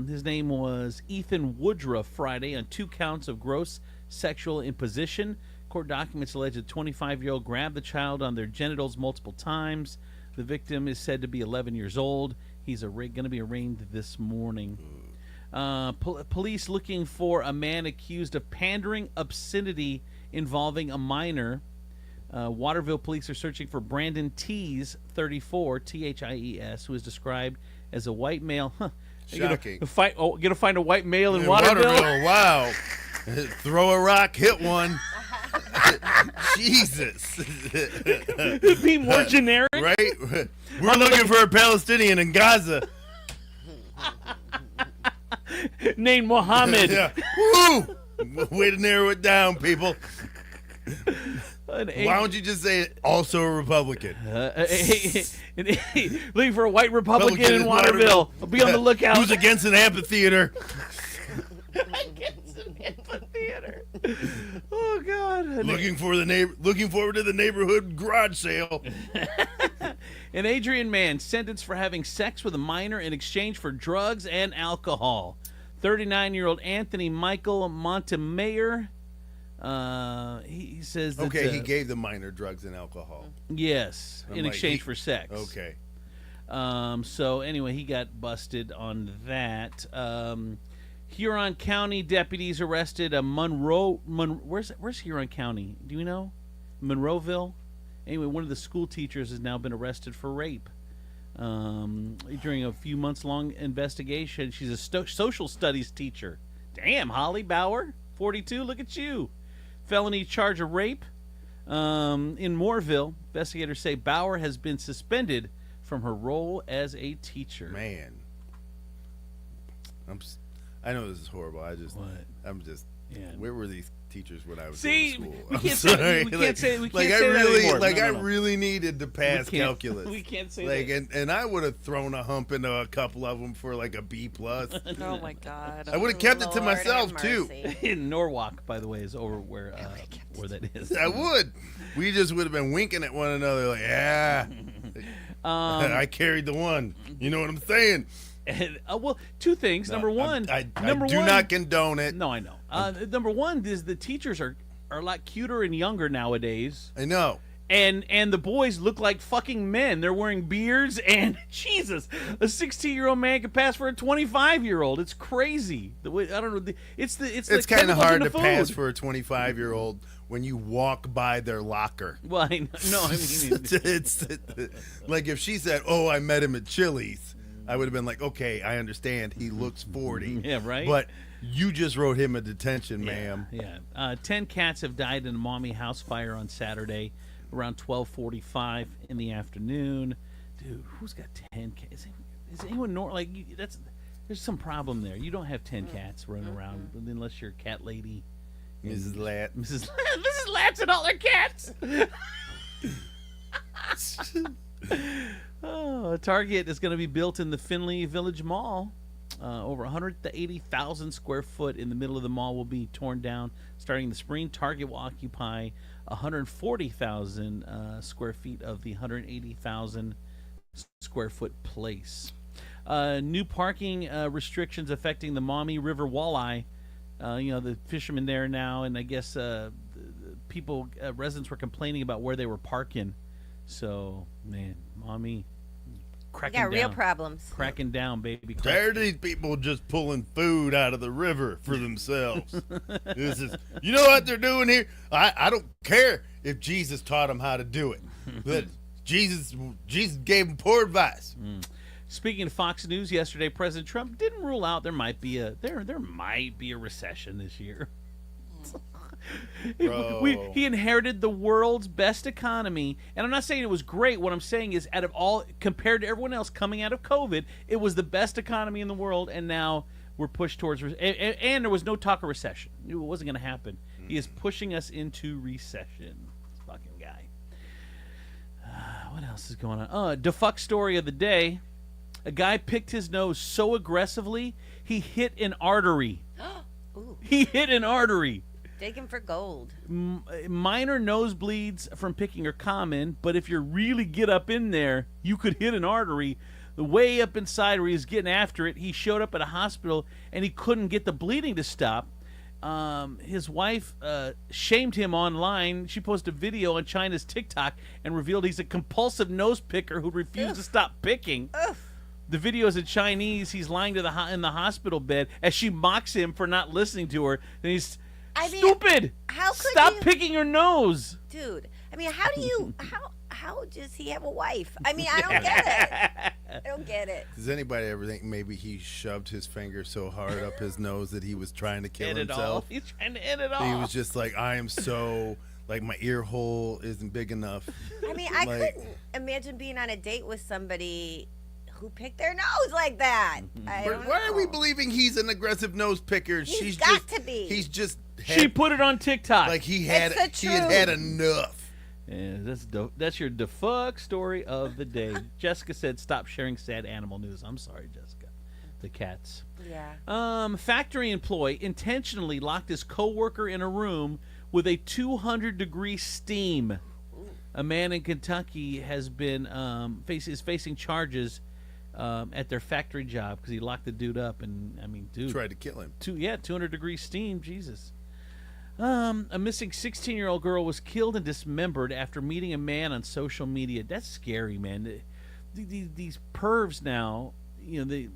His name was Ethan Woodruff Friday on 2 counts of gross sexual imposition. Court documents allege a 25-year-old grabbed the child on their genitals multiple times. The victim is said to be 11 years old. He's going to be arraigned this morning. Police looking for a man accused of pandering obscenity involving a minor. Waterville police are searching for Brandon Tees, 34, Thies, who is described as a white male. Shocking. Gonna find a white male in Waterville? Wow. Throw a rock, hit one. Jesus. Be more generic, right? We're looking for a Palestinian in Gaza named Mohammed. Yeah. Woo! Way to narrow it down, people. Why don't you just say also a Republican? Looking for a white Republican in Waterville. I'll be on the lookout. Who's against an amphitheater? Against an amphitheater. Oh God! Looking forward to the neighborhood garage sale. An Adrian man sentenced for having sex with a minor in exchange for drugs and alcohol. 39-year-old Anthony Michael Montemayor. He says that, okay, he gave the minor drugs and alcohol. Yes, in exchange for sex. Okay. So anyway, he got busted on that. Huron County deputies arrested a where's Huron County? Do you know? Monroeville? Anyway, one of the school teachers has now been arrested for rape. During a few months long investigation. She's a social studies teacher. Damn, Holly Bauer, 42, look at you. Felony charge of rape. In Mooreville, investigators say Bauer has been suspended from her role as a teacher. Man. I know this is horrible. Where were these teachers when I was going to school? We can't say that anymore. I really needed to pass calculus. We can't say that. And I would have thrown a hump into a couple of them for like a B+. Oh my God! I would have kept it to myself too. In Norwalk, by the way, is over where that is. I would. We just would have been winking at one another like, yeah. I carried the one. You know what I'm saying? And, well, 2 things. No, number one, I do not condone it. No, I know. Number one is the teachers are a lot cuter and younger nowadays. I know. And the boys look like fucking men. They're wearing beards, and Jesus, a 16-year-old man can pass for a 25-year-old. It's crazy. I don't know. It's kind of hard to pass for a 25-year-old when you walk by their locker. Well, I mean, it's like if she said, "Oh, I met him at Chili's," I would have been like, "Okay, I understand. He looks 40." Yeah, right. But you just wrote him a detention, ma'am. Yeah. 10 cats have died in a Maumee house fire on Saturday around 12:45 in the afternoon. Dude, who's got 10 cats? Is anyone there's some problem there. You don't have 10 cats running around unless you're a cat lady. Mrs. Lat. Mrs. Lat's and all her cats. Oh, a Target is going to be built in the Findlay Village Mall. Over 180,000 square foot in the middle of the mall will be torn down starting in the spring. Target will occupy 140,000 square feet of the 180,000 square foot place. New parking restrictions affecting the Maumee River walleye. The fishermen there now, and I guess residents were complaining about where they were parking. So, man, Maumee cracking down. We got real problems. Cracking down, baby. There are these people just pulling food out of the river for themselves. You know what they're doing here? I don't care if Jesus taught them how to do it. But Jesus gave them poor advice. Speaking of Fox News, yesterday President Trump didn't rule out there might be a recession this year. He inherited the world's best economy, and I'm not saying it was great. What I'm saying is, out of all, compared to everyone else coming out of COVID, it was the best economy in the world, and now we're pushed towards and there was no talk of recession. It wasn't going to happen. He is pushing us into recession. This fucking guy. What else is going on? Defuck story of the day. A guy picked his nose so aggressively he hit an artery. Ooh. He hit an artery. Digging for gold. Minor nosebleeds from picking are common, but if you really get up in there, you could hit an artery. The way up inside where he was getting after it, he showed up at a hospital and he couldn't get the bleeding to stop. His wife shamed him online. She posted a video on China's TikTok and revealed he's a compulsive nose picker who refused to stop picking. The video is in Chinese. He's lying in the hospital bed as she mocks him for not listening to her. And he's stupid. How could Stop you, picking your nose, dude? I mean, how do you? How does he have a wife? I mean, I don't get it. I don't get it. Does anybody ever think maybe he shoved his finger so hard up his nose that he was trying to kill himself? He's trying to end it all. He was just like, I am so, like, my ear hole isn't big enough. I mean, I couldn't imagine being on a date with somebody who picked their nose like that. Why are we believing he's an aggressive nose picker? He's got to be. He's just. She put it on TikTok. Like he had enough. Yeah, that's your defuck story of the day. Jessica said, "Stop sharing sad animal news." I'm sorry, Jessica. The cats. Yeah. Factory employee intentionally locked his coworker in a room with a 200-degree steam. Ooh. A man in Kentucky has been is facing charges at their factory job because he locked the dude up, and I mean, dude tried to kill him. 200-degree steam, Jesus. A missing 16-year-old girl was killed and dismembered after meeting a man on social media. That's scary, man. These pervs now, they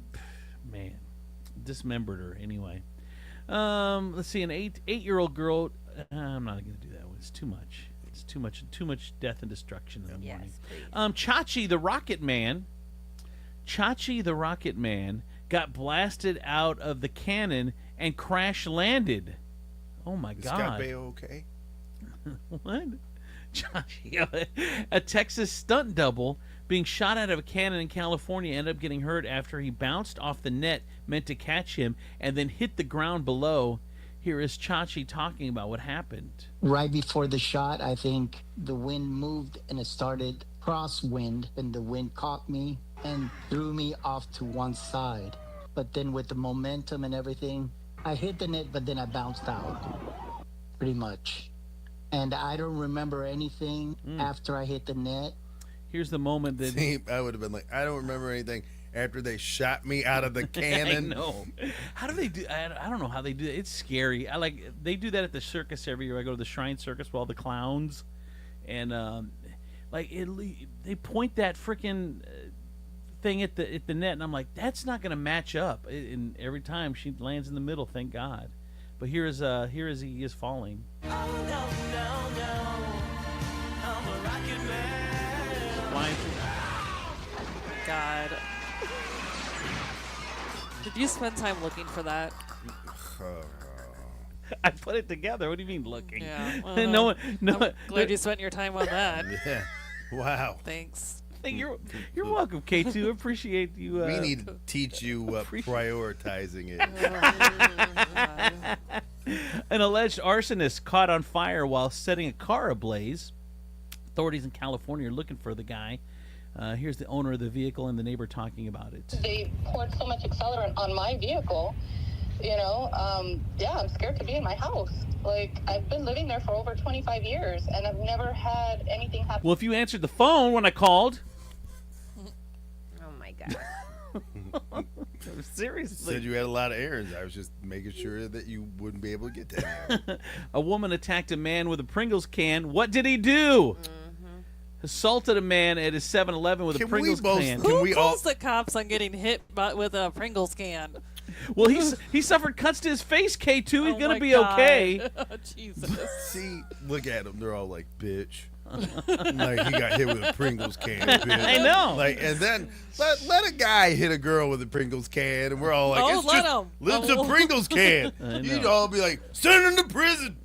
dismembered her anyway. Let's see, an eight-year-old girl. I'm not going to do that one. It's too much. It's too much death and destruction in the morning. Please. Chachi the Rocket Man got blasted out of the cannon and crash landed. Oh my God! Scott Baio okay? What? Chachi, a Texas stunt double being shot out of a cannon in California, ended up getting hurt after he bounced off the net meant to catch him and then hit the ground below. Here is Chachi talking about what happened. Right before the shot, I think the wind moved and it started crosswind, and the wind caught me and threw me off to one side. But then with the momentum and everything, I hit the net, but then I bounced out, pretty much. And I don't remember anything after I hit the net. Here's the moment that... See, I would have been like, I don't remember anything after they shot me out of the cannon. I know. How do they do... I don't know how they do it. It's scary. They do that at the circus every year. I go to the Shrine Circus with all the clowns. And, they point that freaking... thing at the net, and I'm like, that's not going to match up. And every time she lands in the middle, thank God. But here is he is falling. Oh, no, I'm a rocket man. Flying. God. Did you spend time looking for that? I put it together. What do you mean looking? Yeah. No. I'm glad you spent your time on that. Yeah. Wow. Thanks. You're welcome, K2. Appreciate you. We need to teach you prioritizing it. An alleged arsonist caught on fire while setting a car ablaze. Authorities in California are looking for the guy. Here's the owner of the vehicle and the neighbor talking about it. They poured so much accelerant on my vehicle, I'm scared to be in my house. Like, I've been living there for over 25 years, and I've never had anything happen. Well, if you answered the phone when I called. Oh, my God. Seriously. Said you had a lot of errands. I was just making sure that you wouldn't be able to get that. A woman attacked a man with a Pringles can. What did he do? Assaulted a man at his 7-Eleven with a Pringles can. Who calls the cops on getting hit with a Pringles can? Well, he suffered cuts to his face, K2. He's Oh going my to be God. okay. Jesus. See, look at them. They're all like, bitch. Like, he got hit with a Pringles can, bitch. I know. Like, and then let a guy hit a girl with a Pringles can, and we're all like, Oh, it's let just him. it's a Pringles can. You'd all be like, send him to prison.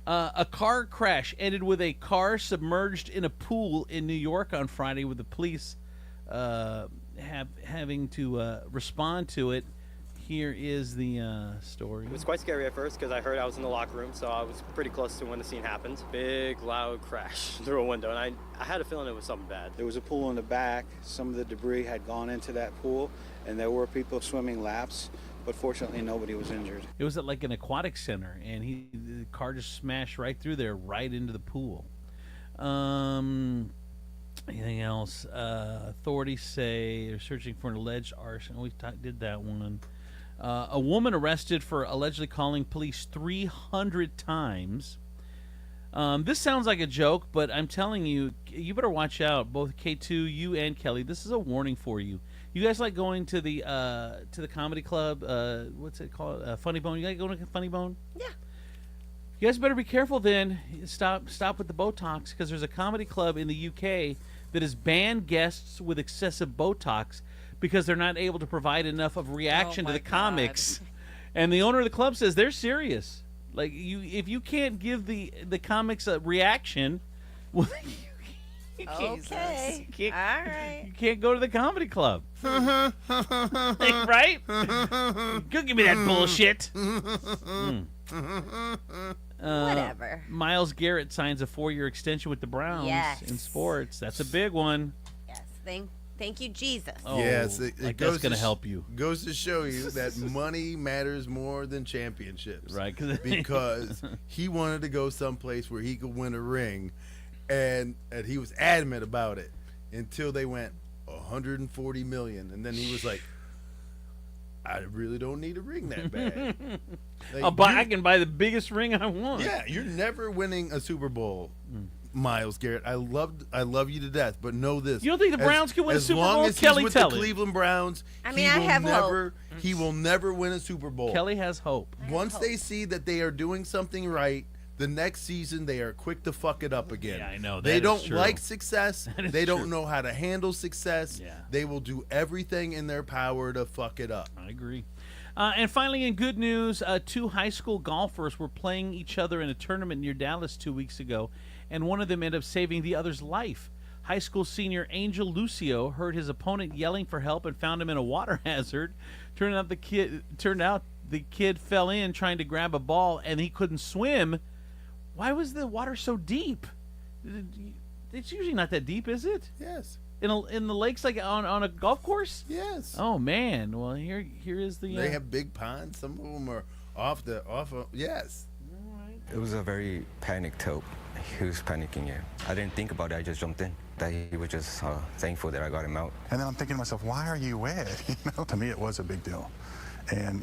A car crash ended with a car submerged in a pool in New York on Friday, with the police having to respond to it. Here is the story. It was quite scary at first because I heard I was in the locker room, so I was pretty close to when the scene happened. Big, loud crash through a window, and I had a feeling it was something bad. There was a pool in the back. Some of the debris had gone into that pool, and there were people swimming laps, but fortunately nobody was injured. It was at like an aquatic center, and the car just smashed right through there, right into the pool. Anything else? Authorities say they're searching for an alleged arson. We did that one. A woman arrested for allegedly calling police 300 times. This sounds like a joke, but I'm telling you, you better watch out. Both K2, you and Kelly. This is a warning for you. You guys like going to the comedy club? What's it called? Funny Bone. You like going to Funny Bone? Yeah. You guys better be careful then. Stop with the Botox, because there's a comedy club in the UK that has banned guests with excessive Botox because they're not able to provide enough of reaction to the comics. And the owner of the club says they're serious. Like, if you can't give the comics a reaction, well, Okay. you All right. you can't go to the comedy club. Right? Go give me that bullshit. Whatever. Miles Garrett signs a 4-year extension with the Browns in sports. That's a big one. Yes. Thank you, Jesus. Oh, Yes, like goes that's going to sh- help you. Goes to show you that money matters more than championships. Right. Because he wanted to go someplace where he could win a ring, and he was adamant about it until they went 140 million, and then he was like, I really don't need a ring that bad. Like, I can buy the biggest ring I want. Yeah, you're never winning a Super Bowl, Miles Garrett. I love you to death, but know this: you don't think the Browns can win a Super Bowl? As long as Kelly, he's with tell the him. Cleveland Browns, I mean, I have hope. he will never win a Super Bowl. Kelly has hope. Once they see that they are doing something right, the next season they are quick to fuck it up again. Yeah, I know. They That is don't true. like success. That is They true. don't know how to handle success. Yeah. They will do everything in their power to fuck it up. I agree. And finally, in good news, 2 high school golfers were playing each other in a tournament near Dallas 2 weeks ago, and one of them ended up saving the other's life. High school senior Angel Lucio heard his opponent yelling for help and found him in a water hazard. Turned out the kid fell in trying to grab a ball, and he couldn't swim. Why was the water so deep? It's usually not that deep, is it? Yes. In the lakes, like on a golf course? Yes. Oh man. Well, here is the. They have big ponds. Some of them are off of. Yes. It was a very panicked help. He was panicking, yeah. I didn't think about it. I just jumped in. That he was just thankful that I got him out. And then I'm thinking to myself, why are you wet? To me, it was a big deal. And,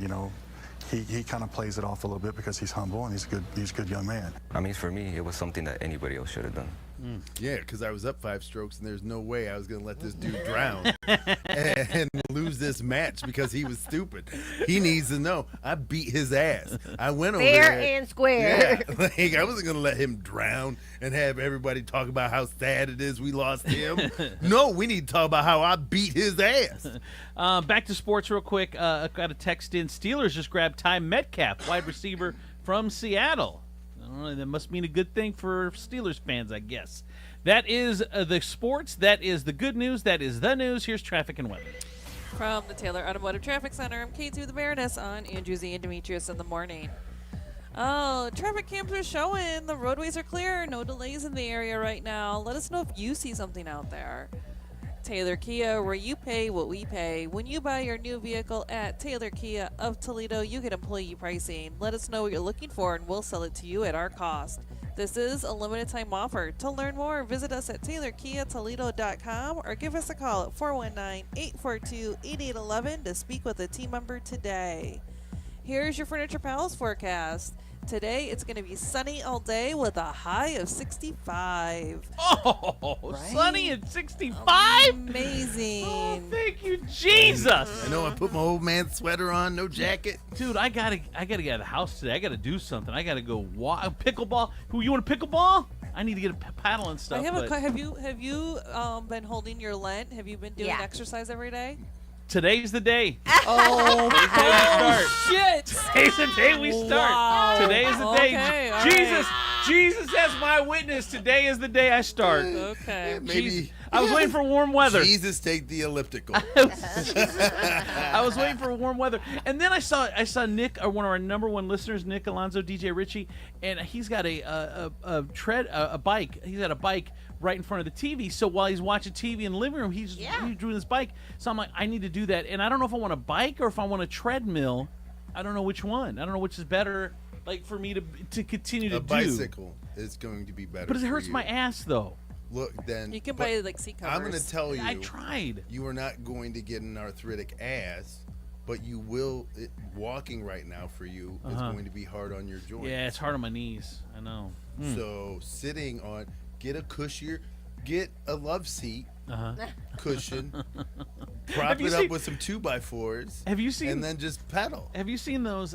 he kind of plays it off a little bit because he's humble and he's a good young man. I mean, for me, it was something that anybody else should have done. Yeah, because I was up 5 strokes, and there's no way I was going to let this dude drown and lose this match because he was stupid. He needs to know I beat his ass. I went over Fair there. and square. Yeah, like, I wasn't going to let him drown and have everybody talk about how sad it is we lost him. No, we need to talk about how I beat his ass. Back to sports real quick. I got a text in. Steelers just grabbed Ty Metcalf, wide receiver from Seattle. I don't know, that must mean a good thing for Steelers fans, I guess. That is the sports. That is the good news. That is the news. Here's traffic and weather. From the Taylor Automotive Traffic Center, I'm K2 the Baroness on Andrew Z and Demetrius in the morning. Oh, traffic cams are showing. The roadways are clear. No delays in the area right now. Let us know if you see something out there. Taylor Kia, where you pay what we pay. When you buy your new vehicle at Taylor Kia of Toledo, you get employee pricing. Let us know what you're looking for and we'll sell it to you at our cost. This is a limited time offer. To learn more, visit us at TaylorKiaToledo.com or give us a call at 419-842-8811 to speak with a team member today. Here's your Furniture Pals forecast. Today, it's going to be sunny all day with a high of 65. Oh, Right? sunny at 65? Amazing. Oh, thank you, Jesus. I know I put my old man sweater on, no jacket. Dude, I gotta get out of the house today. I gotta do something. I gotta go walk. Pickleball. Who, you want a pickleball? I need to get a paddle and stuff. I have have you been holding your Lent? Have you been doing exercise every day? Today's the day. Oh, shit! Today's the day we start. Wow. Today is the day. Okay, all Jesus, Jesus as my witness. Today is the day I start. Okay. Jesus. I was waiting for warm weather. Jesus, take the elliptical. I was waiting for warm weather, and then I saw Nick, one of our number one listeners, Nick Alonso, DJ Richie, and he's got a bike. He's got a bike right in front of the TV. So while he's watching TV in the living room, he's doing his bike. So I'm like, I need to do that, and I don't know if I want a bike or if I want a treadmill. I don't know which one. I don't know which is better, like for me to continue to do. A bicycle is going to be better. But it hurts my ass though. Look, then You can buy like seat covers. I'm going to tell you. I tried. You are not going to get an arthritic ass, but you will. Walking right now for you is going to be hard on your joints. Yeah, it's hard on my knees. I know. So sitting on, get a cushier, get a love seat cushion, prop it up with some 2x4s. Have you seen? And then just pedal. Have you seen those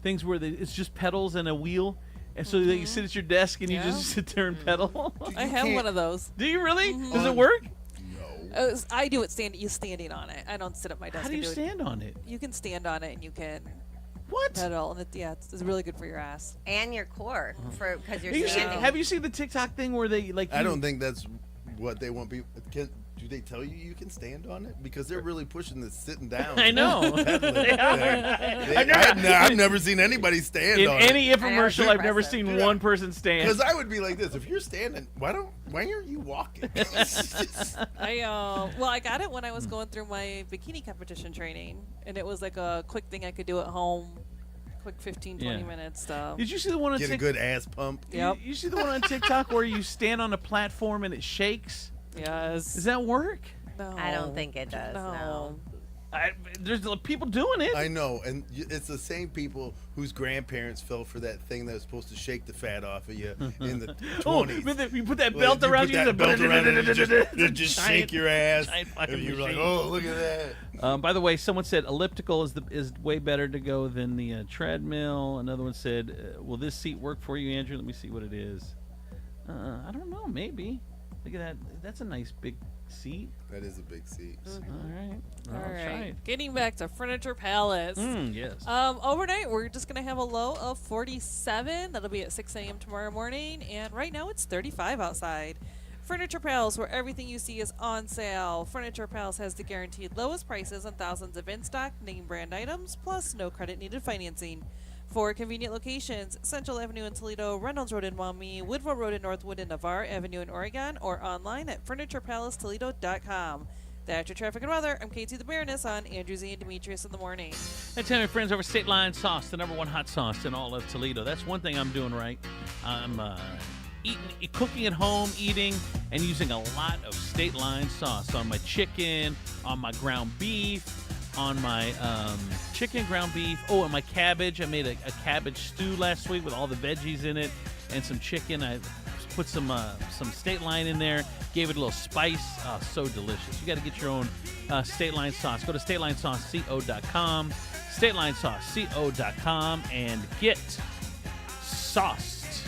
things where it's just pedals and a wheel? And so that you sit at your desk and you just sit there and pedal. I have one of those. Do you really? Does it work? No. I do it standing on it. I don't sit at my desk. How do you stand on it? You can stand on it and you can What? pedal, and it's really good for your ass. And your core, because you're Have you standing. have you seen the TikTok thing where they like? I don't think that's what they want people. Do they tell you can stand on it? Because they're really pushing this sitting down. I know. They are. I've never seen anybody stand in on any it. infomercial, I've never seen one person stand. Because I would be like this: if you're standing, why aren't you walking? I got it when I was going through my bikini competition training, and it was like a quick thing I could do at home. Quick 15, 20 minutes. Did you see the one on Get a good ass pump? Yep. You see the one on TikTok where you stand on a platform and it shakes? Yes. Does that work? No. I don't think it does. No. There's people doing it. I know, and it's the same people whose grandparents fell for that thing that was supposed to shake the fat off of you in the 20s. You put that belt around you. And just shake your ass. And you're like, oh, look at that. By the way, someone said elliptical is way better to go than the treadmill. Another one said, will this seat work for you, Andrew? Let me see what it is. I don't know. Maybe. Look at that. That's a nice big seat. That is a big seat. All right. All right. Getting back to Furniture Palace. Yes. Overnight, we're just going to have a low of 47. That'll be at 6 a.m. tomorrow morning. And right now, it's 35 outside. Furniture Pals, where everything you see is on sale. Furniture Pals has the guaranteed lowest prices on thousands of in-stock name brand items, plus no credit needed financing. 4 convenient locations: Central Avenue in Toledo, Reynolds Road in Maumee, Woodville Road in Northwood, and Navarre Avenue in Oregon, or online at FurniturePalaceToledo.com. That's your traffic and weather. I'm Katie the Baroness on Andrew Z and Demetrius in the morning. Hey, tell my friends over State Line Sauce, the #1 hot sauce in all of Toledo. That's one thing I'm doing right. I'm cooking at home, eating, and using a lot of State Line sauce on my chicken, on my ground beef, on my chicken, ground beef. Oh, and my cabbage. I made a cabbage stew last week with all the veggies in it and some chicken. I put some State Line in there, gave it a little spice. Oh, so delicious. You got to get your own State Line sauce. Go to StatelineSauceCO.com, StatelineSauceCO.com, and get sauced.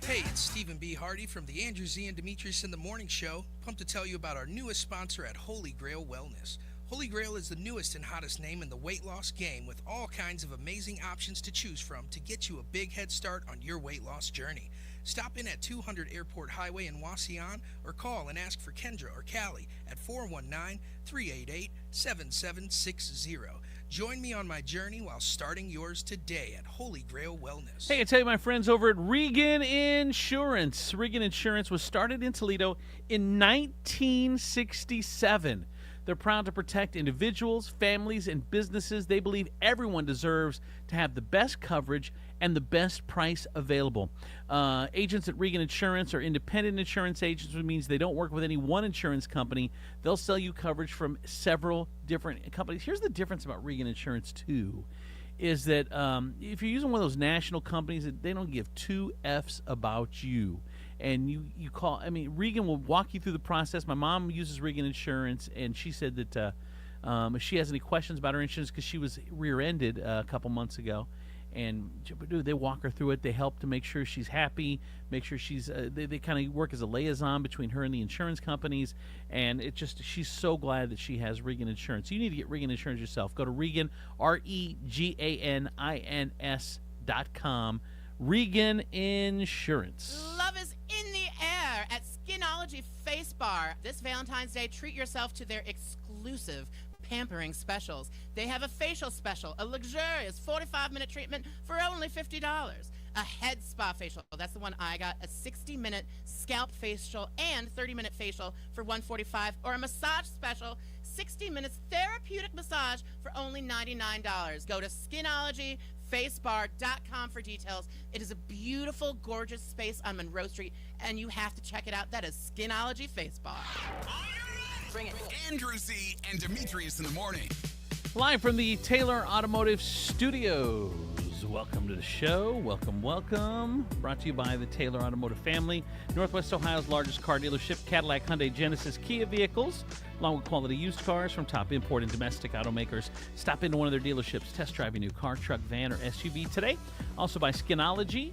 Hey, it's Stephen B. Hardy from the Andrew Z and Demetrius in the Morning Show. Pumped to tell you about our newest sponsor at Holy Grail Wellness. Holy Grail is the newest and hottest name in the weight loss game, with all kinds of amazing options to choose from to get you a big head start on your weight loss journey. Stop in at 200 Airport Highway in Wauseon, or call and ask for Kendra or Callie at 419-388-7760. Join me on my journey while starting yours today at Holy Grail Wellness. Hey, I tell you, my friends over at Regan Insurance. Regan Insurance was started in Toledo in 1967. They're proud to protect individuals, families, and businesses. They believe everyone deserves to have the best coverage and the best price available. Agents at Regan Insurance are independent insurance agents, which means they don't work with any one insurance company. They'll sell you coverage from several different companies. Here's the difference about Regan Insurance, too, is that if you're using one of those national companies, they don't give two F's about you. And you call, I mean, Regan will walk you through the process. My mom uses Regan Insurance, and she said that if she has any questions about her insurance, because she was rear-ended a couple months ago, and dude, they walk her through it. They help to make sure she's happy, make sure she's, they kind of work as a liaison between her and the insurance companies, and it just, she's so glad that she has Regan Insurance. You need to get Regan Insurance yourself. Go to Regan, REGANINS.com. Regan Insurance. Love is in the air at Skinology Face Bar. This Valentine's Day, treat yourself to their exclusive pampering specials. They have a facial special, a luxurious 45-minute treatment for only $50. A head spa facial, that's the one I got, a 60-minute scalp facial and 30-minute facial for $145, or a massage special, 60 minutes therapeutic massage for only $99. Go to skinologyfacebar.com for details. It is a beautiful, gorgeous space on Monroe Street, and you have to check it out. That is Skinology Face Bar. Bring it. Andrew Z and Demetrius in the morning. Live from the Taylor Automotive Studios. Welcome to the show. Welcome, welcome. Brought to you by the Taylor Automotive family, Northwest Ohio's largest car dealership, Cadillac, Hyundai, Genesis, Kia vehicles, along with quality used cars from top import and domestic automakers. Stop into one of their dealerships, test drive a new car, truck, van, or SUV today. Also by Skinology,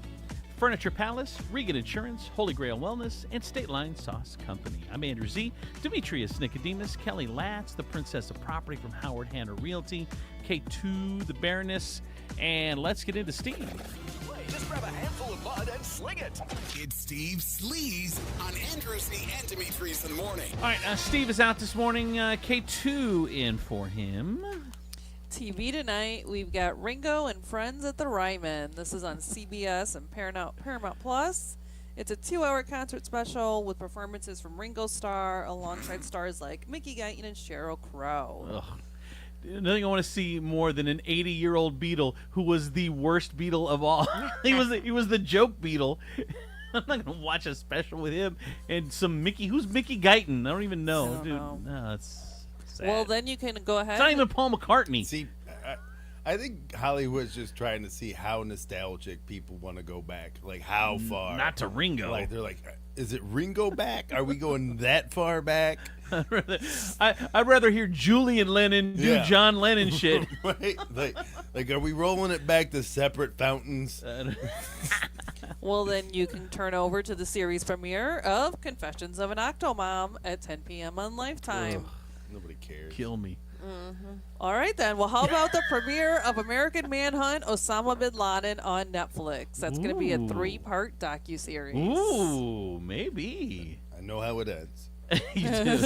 Furniture Palace, Regan Insurance, Holy Grail Wellness, and State Line Sauce Company. I'm Andrew Z. Demetrius Nicodemus, Kelly Latz, the Princess of Property from Howard Hanna Realty, K2, the Baroness, and let's get into Steve. Just grab a handful of mud and sling it. It's Steve Sleaze on Andrew Z and Demetrius in the morning. All right, Steve is out this morning. K2 in for him. TV tonight, we've got Ringo and Friends at the Ryman. This is on CBS and Paramount Plus. It's a 2-hour concert special with performances from Ringo Starr alongside stars like Mickey Guyton and Sheryl Crow. Ugh. Nothing I want to see more than an 80-year-old Beatle who was the worst Beatle of all. he was the joke Beatle. I'm not going to watch a special with him and some Mickey. Who's Mickey Guyton? I don't even know. I don't know. No, it's sad. Well, then you can go ahead. It's not even Paul McCartney. See, I think Hollywood's just trying to see how nostalgic people want to go back. Like, how far? Not to Ringo. Like, they're like, is it Ringo back? Are we going that far back? I'd rather hear Julian Lennon do John Lennon shit. Right? Like, are we rolling it back to separate fountains? Well, then you can turn over to the series premiere of Confessions of an Octomom at 10 p.m. on Lifetime. Ugh, nobody cares. Kill me. All right, then. Well, how about the premiere of American Manhunt, Osama bin Laden on Netflix? That's going to be a 3-part docuseries. Ooh, maybe. I know how it ends. You do.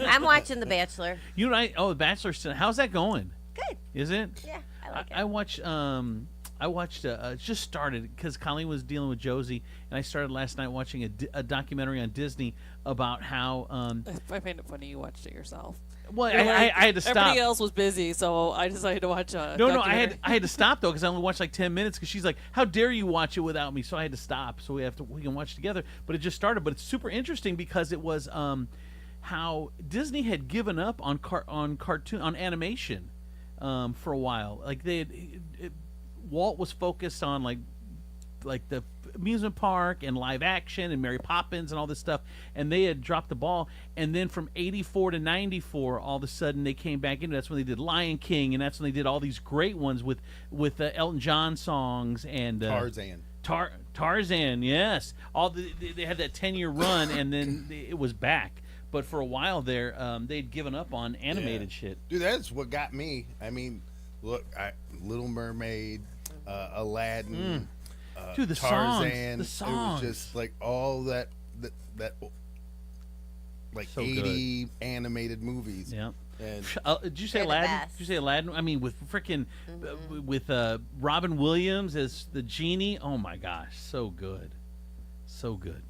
I'm watching The Bachelor. You and I. Oh, The Bachelor. How's that going? Good. Is it? Yeah, I like it. I watched. It just started because Colleen was dealing with Josie, and I started last night watching a documentary on Disney about how. I find it funny you watched it yourself. Well, I had to stop. Everybody else was busy, so I decided to watch a documentary. I had to stop though because I only watched like 10 minutes because she's like, "How dare you watch it without me?" So I had to stop. So we can watch together. But it just started. But it's super interesting because it was how Disney had given up on animation for a while. Like Walt was focused on like the amusement park and live action and Mary Poppins and all this stuff, and they had dropped the ball. And then from 84 to 94, all of a sudden they came back into. That's when they did Lion King, and that's when they did all these great ones with Elton John songs and Tarzan. Tarzan, yes. They had that 10-year run, and then it was back. But for a while there, they'd given up on animated shit. Dude, that's what got me. I mean, look, Little Mermaid, Aladdin. Dude, the Tarzan, songs. It was just like all that like so 80 animated movies. Yeah. And Did you say They're the Aladdin? best. Did you say Aladdin? I mean, with freaking with Robin Williams as the genie. Oh my gosh, so good, so good.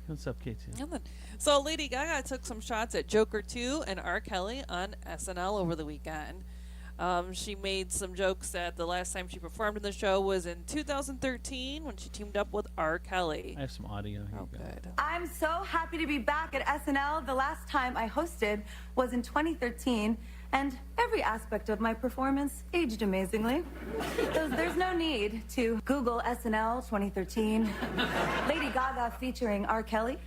What's up, Katie? Nothing. So Lady Gaga took some shots at Joker 2 and R. Kelly on SNL over the weekend. She made some jokes that the last time she performed in the show was in 2013 when she teamed up with R. Kelly. I have some audio. Here you go. Good. I'm so happy to be back at SNL. The last time I hosted was in 2013, and every aspect of my performance aged amazingly. So there's no need to Google SNL 2013, Lady Gaga featuring R. Kelly.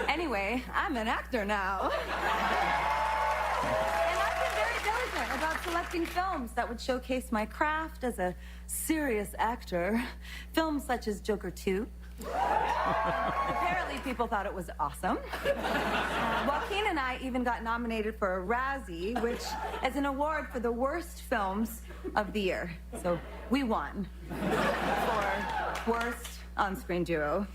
Anyway, I'm an actor now. And I've been very diligent about selecting films that would showcase my craft as a serious actor. Films such as Joker 2. Apparently, people thought it was awesome. Joaquin and I even got nominated for a Razzie, which is an award for the worst films of the year. So we won for worst on-screen duo.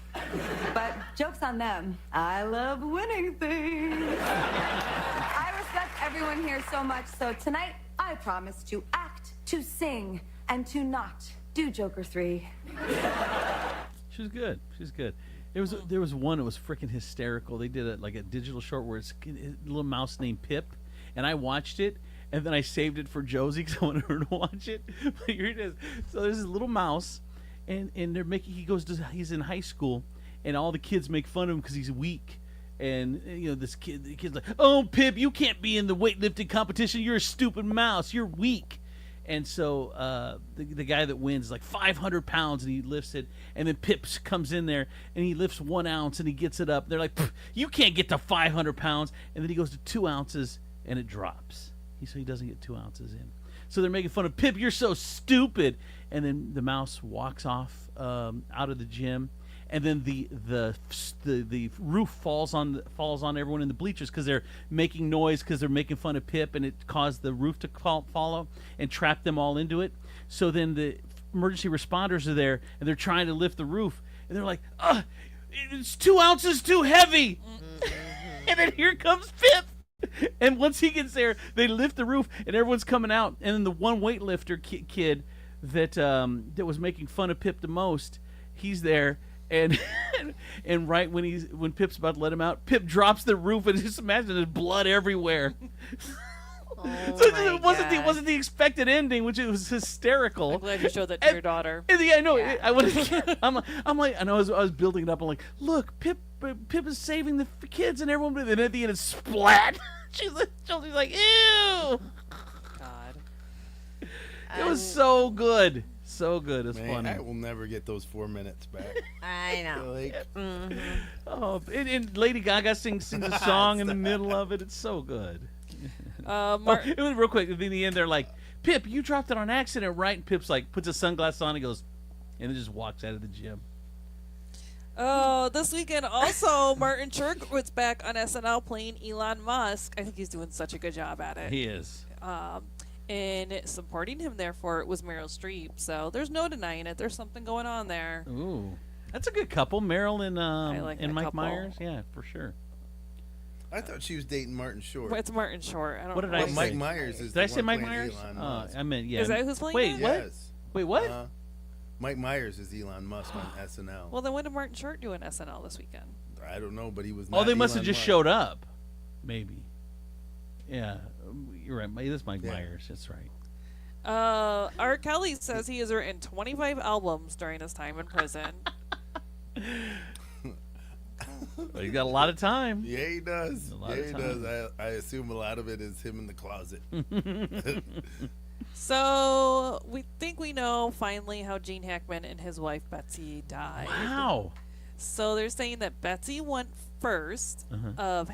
But joke's on them. I love winning things. I respect everyone here so much, so tonight I promise to act, to sing, and to not do Joker 3. She's good. She's good. There was one that was freaking hysterical. They did a digital short where it's a little mouse named Pip, and I watched it, and then I saved it for Josie because I wanted her to watch it. But here it is. So there's this little mouse, and he's in high school, and all the kids make fun of him because he's weak. And the kid's like, "Oh, Pip, you can't be in the weightlifting competition. You're a stupid mouse. You're weak." And so the guy that wins is like 500 pounds, and he lifts it. And then Pip comes in there, and he lifts 1 ounce, and he gets it up. They're like, "You can't get to 500 pounds." And then he goes to 2 ounces, and it drops. So he doesn't get 2 ounces in. So they're making fun of Pip. You're so stupid. And then the mouse walks off out of the gym. And then the roof falls on everyone in the bleachers because they're making noise because they're making fun of Pip, and it caused the roof to follow and trap them all into it. So then the emergency responders are there, and they're trying to lift the roof, and they're like, "It's 2 ounces too heavy." And then here comes Pip. And once he gets there, they lift the roof, and everyone's coming out. And then the one weightlifter kid that was making fun of Pip the most, he's there. And right when Pip's about to let him out, Pip drops the roof, and just imagine there's blood everywhere. So it wasn't the expected ending, which it was hysterical. I'm glad you showed that to your daughter. Yeah, I know. I would. I'm like, I know. I was building it up. I'm like, look, Pip is saving the kids and everyone, and at the end, it's splat. Chelsea's like, ew. God. It was so good. So good. It's Man, funny. I will never get those 4 minutes back. I know. Oh, and Lady Gaga sings a song in the middle of it. It's so good. It was real quick. In the end, they're like, "Pip, you dropped it on accident, right?" And Pip's like, puts his sunglasses on and goes, and then just walks out of the gym. Oh, this weekend also, Martin Short was back on SNL playing Elon Musk. I think he's doing such a good job at it. He is. And supporting him, therefore, it was Meryl Streep. So there's no denying it. There's something going on there. Ooh, that's a good couple, Meryl and Mike couple. Myers. Yeah, for sure. I thought she was dating Martin Short. Well, it's Martin Short. I don't What did know. I Well, say? Mike Myers is Did I the say one Mike playing Myers? Elon Musk. I meant yeah. Is that who's playing Wait, it? what? Yes. Wait, what? Mike Myers is Elon Musk on SNL. Well, then when did Martin Short do an SNL this weekend? I don't know, but he was. Oh, Not they must have Elon just Musk. showed up. Maybe. Yeah, you're right. This is Mike Myers. That's right. R. Kelly says he has written 25 albums during his time in prison. Well, he's got a lot of time. Yeah, he does. A lot Yeah, of he time. does. I assume a lot of it is him in the closet. So we think we know finally how Gene Hackman and his wife Betsy died. Wow. So they're saying that Betsy went first of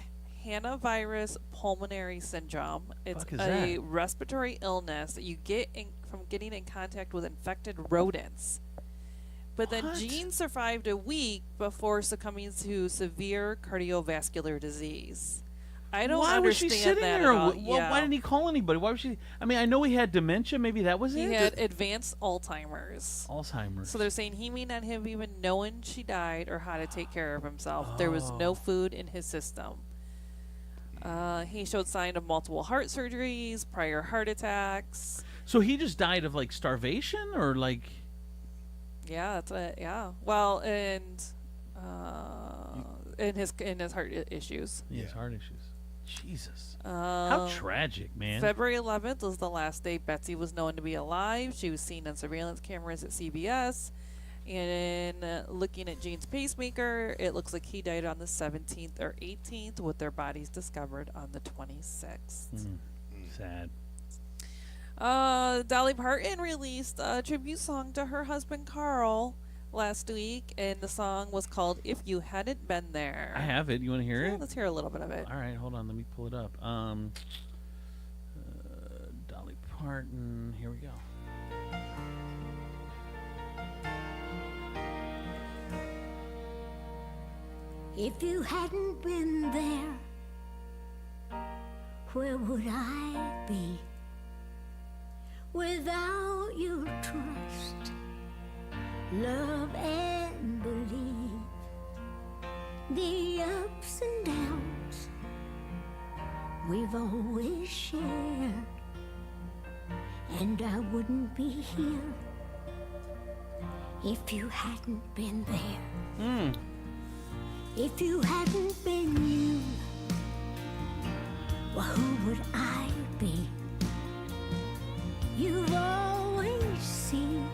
hantavirus pulmonary syndrome. It's Fuck is a that? respiratory illness that you get from getting in contact with infected rodents. But then What? Gene survived a week before succumbing to severe cardiovascular disease. I don't Why was she understand sitting that there? at all. Why didn't he call anybody? Why was she? I mean, I know he had dementia. Maybe that was He it. had advanced Alzheimer's. Alzheimer's. So they're saying he may not have even known she died or how to take care of himself. There was no food in his system. He showed signs of multiple heart surgeries, prior heart attacks. So he just died of like starvation, or like? Yeah, that's it. Yeah. Well, and in his heart issues. Yeah, his heart issues. Jesus. Um, How tragic, man. February 11th was the last day Betsy was known to be alive. She was seen on surveillance cameras at CBS. And looking at Gene's pacemaker, it looks like he died on the 17th or 18th, with their bodies discovered on the 26th. Sad. Dolly Parton released a tribute song to her husband Carl last week, and the song was called "If You Hadn't Been There." I have it. You want to hear it? Let's hear a little bit of it. All right, hold on. Let me pull it up. Dolly Parton. Here we go. If you hadn't been there, where would I be? Without your trust, love and belief, the ups and downs we've always shared, and I wouldn't be here if you hadn't been there. If you hadn't been you, well, who would I be? You've always seen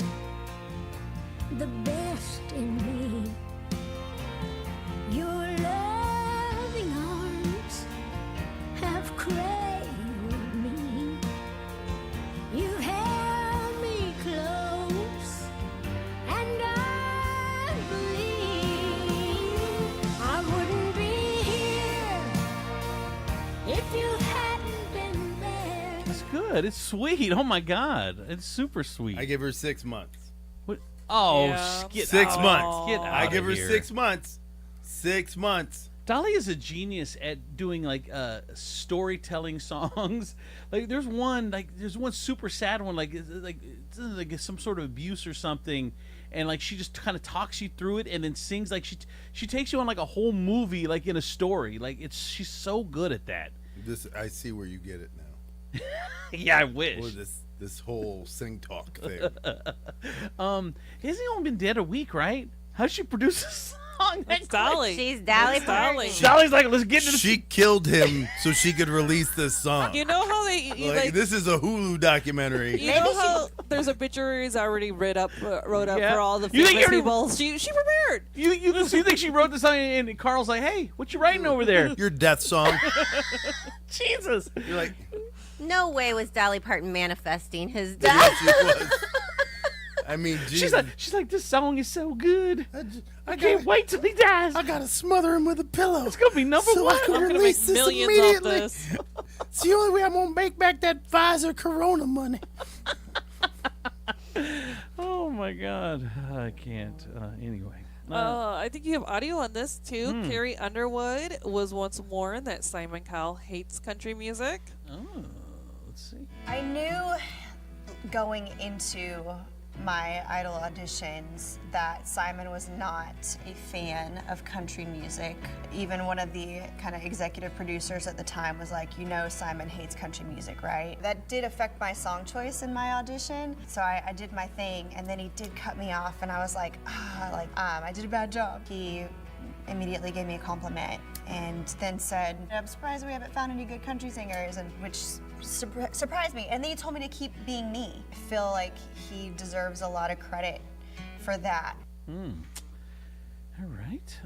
the best in me. Your loving arms have cradled me. You held me close, and I believe I wouldn't be here if you hadn't been there. It's good. It's sweet. Oh my God, it's super sweet. I give her 6 months. What? Oh, Yeah. get 6 out. months. Get I outta give her here. 6 months. 6 months. Dolly is a genius at doing like storytelling songs. Like there's one super sad one, like it's some sort of abuse or something, and like she just kind of talks you through it and then sings. Like she takes you on like a whole movie, like in a story. Like she's so good at that. I see where you get it now. Yeah, I wish. Or this whole sing talk thing. Hasn't he only been dead a week, right? How did she produce a song? It's Dolly. She's Dolly It's Dolly. Parton. Dolly's like, let's get to this. She killed him so she could release this song. You know how they like this is a Hulu documentary. you know how there's obituaries already wrote up Yeah. for all the You think famous you're- people. She prepared. You think she wrote the song and Carl's like, hey, what you writing over there? Your death song. Jesus. You're like, No way was Dolly Parton manifesting his yeah, death. she was. I mean, She's like, this song is so good. I gotta- can't wait till he dies. I gotta smother him with a pillow. It's gonna be number so one. I can I'm gonna release make this millions immediately. off this. It's the only way I'm gonna make back that Pfizer Corona money. Oh my God, I can't. Anyway, I think you have audio on this too. Carrie Underwood was once warned that Simon Cowell hates country music. oh, let's see. I knew going into my Idol auditions that Simon was not a fan of country music. Even one of the kind of executive producers at the time was like, you know, Simon hates country music, right? That did affect my song choice in my audition. So I did my thing, and then he did cut me off, and I was like, I did a bad job. He immediately gave me a compliment and then said, I'm surprised we haven't found any good country singers, and which surprised me. And then he told me to keep being me. I feel like he deserves a lot of credit for that. All right.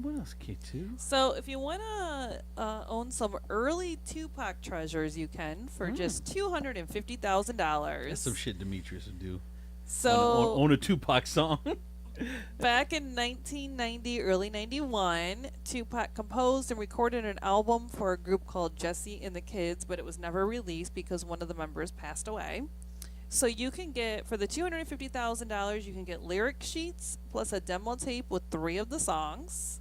What else, K2? So if you want to own some early Tupac treasures, you can for just $250,000. That's some shit Demetrius would do. So own a Tupac song. back in 1990, early 91, Tupac composed and recorded an album for a group called Jesse and the Kids, but it was never released because one of the members passed away. So you can get, for the $250,000, you can get lyric sheets plus a demo tape with 3 of the songs.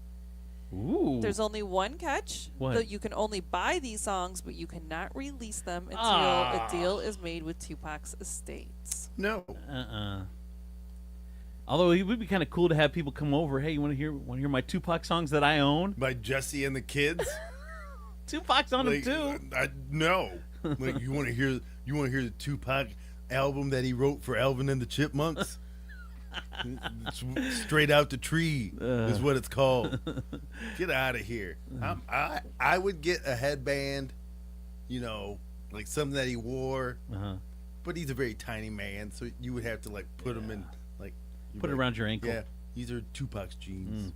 Ooh. There's only one catch. What? That you can only buy these songs, but you cannot release them until Ah. a deal is made with Tupac's estates. No. Although it would be kind of cool to have people come over. Hey, you want to hear my Tupac songs that I own? By Jesse and the Kids. Tupac's on him too. No. Like you want to hear the Tupac album that he wrote for Alvin and the Chipmunks? It's Straight Out the Tree is what it's called. Get out of here. I would get a headband, like something that he wore. But he's a very tiny man, so you would have to like put him in like Put it around your ankle. Yeah, these are Tupac's jeans.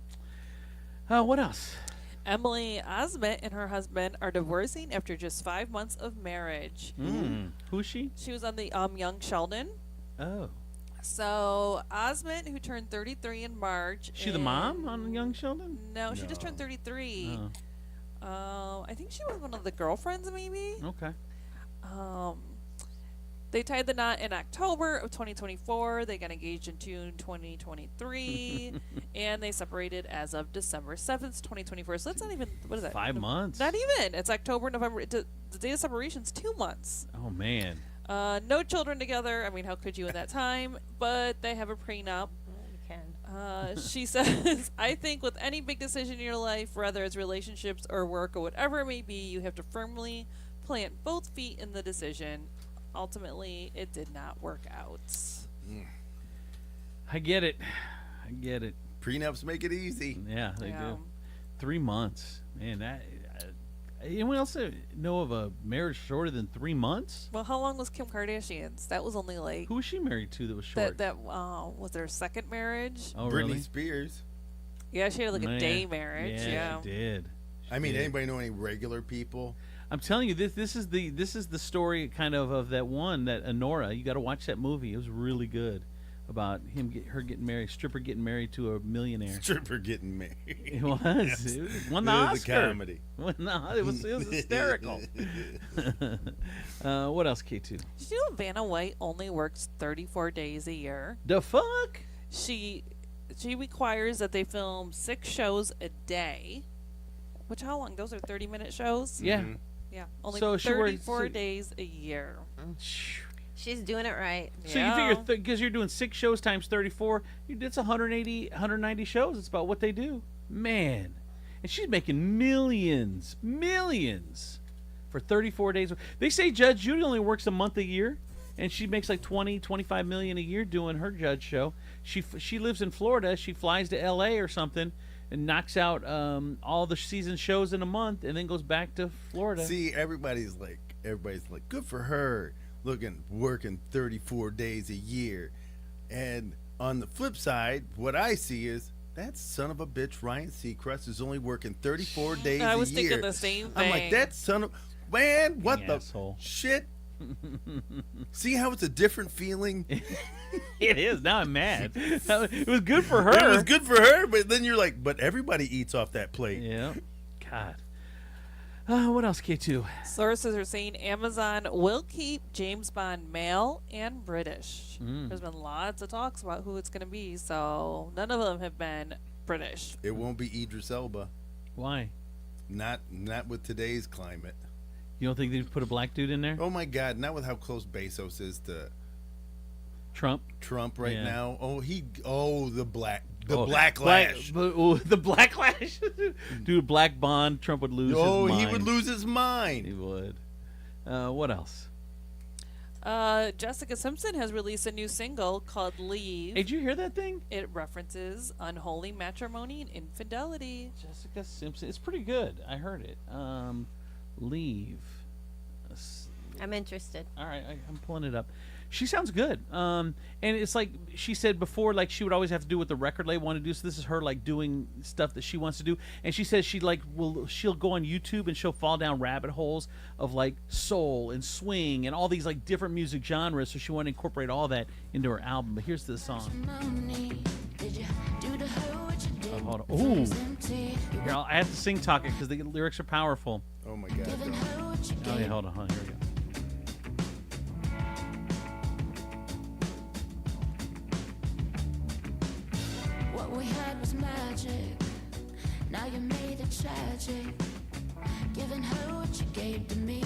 What else? Emily Osment and her husband are divorcing after just 5 months of marriage. Who's she? She was on the Young Sheldon. Oh. So Osment, who turned 33 in March. She the mom on Young Sheldon? No, she just turned 33. I think she was one of the girlfriends, maybe. Okay. They tied the knot in October of 2024. They got engaged in June 2023, and they separated as of December 7th, 2024. So that's not even, what is that? 5 months. Not even. It's October, November. The date of separation's 2 months. Oh man. No children together. I mean, how could you in that time? But they have a prenup. She says, I think with any big decision in your life, whether it's relationships or work or whatever it may be, you have to firmly plant both feet in the decision. Ultimately, it did not work out. I get it. Prenups make it easy. Yeah, they do. 3 months. Man, that. Anyone else know of a marriage shorter than 3 months? Well, how long was Kim Kardashian's? That was only like. Who was she married to that was short? That was their second marriage. Oh, Britney really? Spears. Yeah, she had like a day marriage. Yeah, she did. I mean, anybody know any regular people? I'm telling you, this is the story kind of that one, that Honora. You got to watch that movie. It was really good about her getting married, stripper getting married to a millionaire. Stripper getting married. It was. Yes. It won the It was Oscar. a comedy. It was hysterical. What else, K2? Did you know Vanna White only works 34 days a year? The fuck? She requires that they film 6 shows a day. Which, how long? Those are 30-minute shows? Yeah. Yeah. Only So she works 34 days a year. She's doing it right. So you figure, because you're doing 6 shows times 34, it's 190 shows. It's about what they do. Man. And she's making millions for 34 days. They say Judge Judy only works a month a year, and she makes like 25 million a year doing her judge show. She lives in Florida. She flies to L.A. or something and knocks out all the season shows in a month, and then goes back to Florida. See, everybody's like, good for her, working 34 days a year. And on the flip side, what I see is that son of a bitch Ryan Seacrest is only working 34 days a year. I was thinking the same thing. I'm like, that son of man, what the asshole. shit? See how it's a different feeling? It is. Now I'm mad. It was good for her. It was good for her, but then you're like, but everybody eats off that plate. Yeah. God. What else, K2? Sources are saying Amazon will keep James Bond male and British. There's been lots of talks about who it's going to be, so none of them have been British. It won't be Idris Elba. Why? Not with today's climate. You don't think they'd put a black dude in there? Oh my God! Not with how close Bezos is to Trump right now. The backlash. The backlash. Dude, Black Bond, Trump would lose his mind. He would lose his mind. He would. What else? Jessica Simpson has released a new single called Leave. Hey, did you hear that thing? It references unholy matrimony and infidelity. Jessica Simpson. It's pretty good. I heard it. Leave. I'm interested. All right, I'm pulling it up. She sounds good. And it's like she said before, like she would always have to do what the record label wanted to do. So this is her like doing stuff that she wants to do. And she says she'll go on YouTube and she'll fall down rabbit holes of like soul and swing and all these like different music genres. So she wanted to incorporate all that into her album. But here's the song. Oh, hold on. Ooh. Here, I have to sing talk it because the lyrics are powerful. Oh my God. Oh yeah, hold on. Here we go. What we had was magic. Now you made it tragic. Giving her what you gave to me.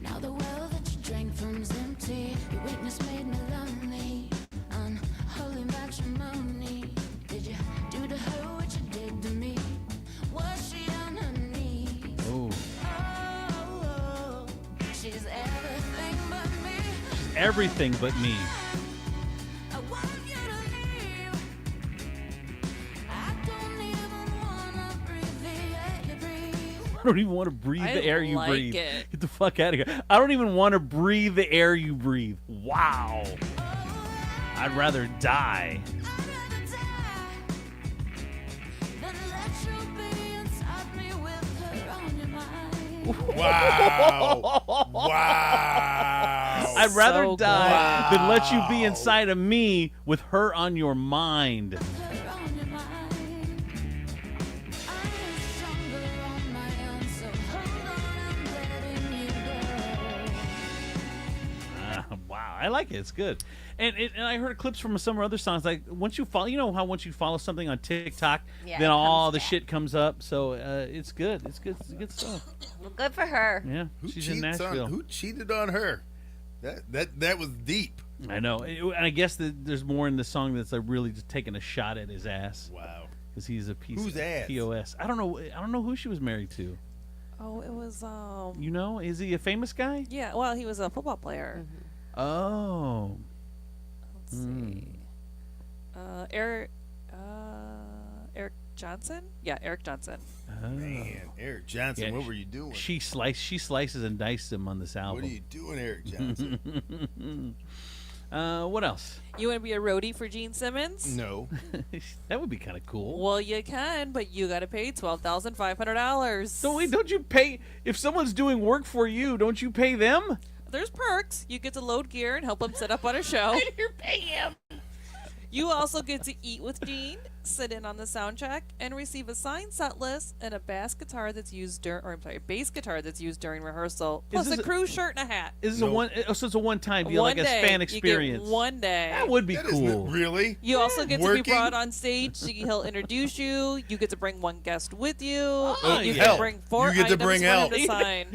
Now the well that you drank from's empty. Your weakness made me lonely. Unholy matrimony. Did you do to her what you did to me? Was she on her knees? Oh. Oh, Everything But Me. I don't even want to breathe the air you breathe. it. Get the fuck out of here. I don't even want to breathe the air you breathe. Wow. I'd rather die. Wow. Wow. I'd rather So die than let you be inside of me with her on your mind. Wow, I like it. It's good. And I heard clips from some other songs. Like once you follow, you know how once you follow something on TikTok, Yeah, then it all comes the back. shit comes up. So it's good. It's good. It's good stuff. Well, good for her. Yeah, Who she's in cheats Nashville. who cheated on her? That was deep. I know, and I guess there's more in the song that's like really just taking a shot at his ass. Wow. Because he's a piece Whose of ass? POS. I don't know who she was married to. Oh, it was You know, is he a famous guy? yeah. Well, he was a football player. Oh. Let's see. Eric Johnson? Yeah, Eric Johnson. Oh. Man, Eric Johnson, Yeah, what were you doing? She slices and dices him on this album. What are you doing, Eric Johnson? What else? You want to be a roadie for Gene Simmons? No. That would be kind of cool. Well, you can, but you got to pay $12,500. So wait, don't you pay if someone's doing work for you? Don't you pay them? There's perks. You get to load gear and help him set up on a show. You're paying him. You also get to eat with Gene, sit in on the sound check, and receive a signed set list and a bass guitar that's used bass guitar that's used during rehearsal, plus a crew shirt and a hat. Is this so it's a one-time deal, like a day. fan You get experience? one day. That would be That isn't cool. really? You also get to Working? be brought on stage. He'll introduce you. You get to bring one guest with you. You help. can bring four You get to items bring for him help. to sign.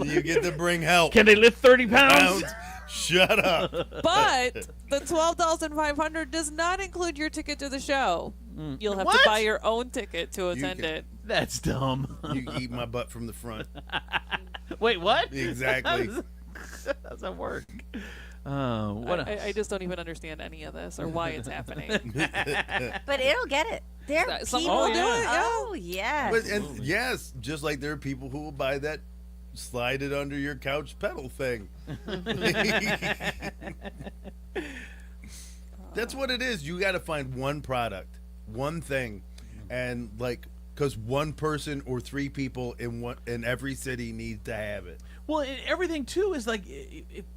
You get to bring help. Can they lift 30 pounds? Shut up. But the $12,500 does not include your ticket to the show. You'll have to What? buy your own ticket to attend can- it. That's dumb. You can eat my butt from the front. Wait, what? Exactly. How does that work? What else? I just don't even understand any of this or why it's happening. But it'll get it. There are Some people. will do it, yeah. Oh, yes. But, and yes, just like there are people who will buy that slide it under your couch pedal thing. That's what it is. You got to find one product, one thing, and like because one person or three people in every city needs to have it. Well, everything too is like,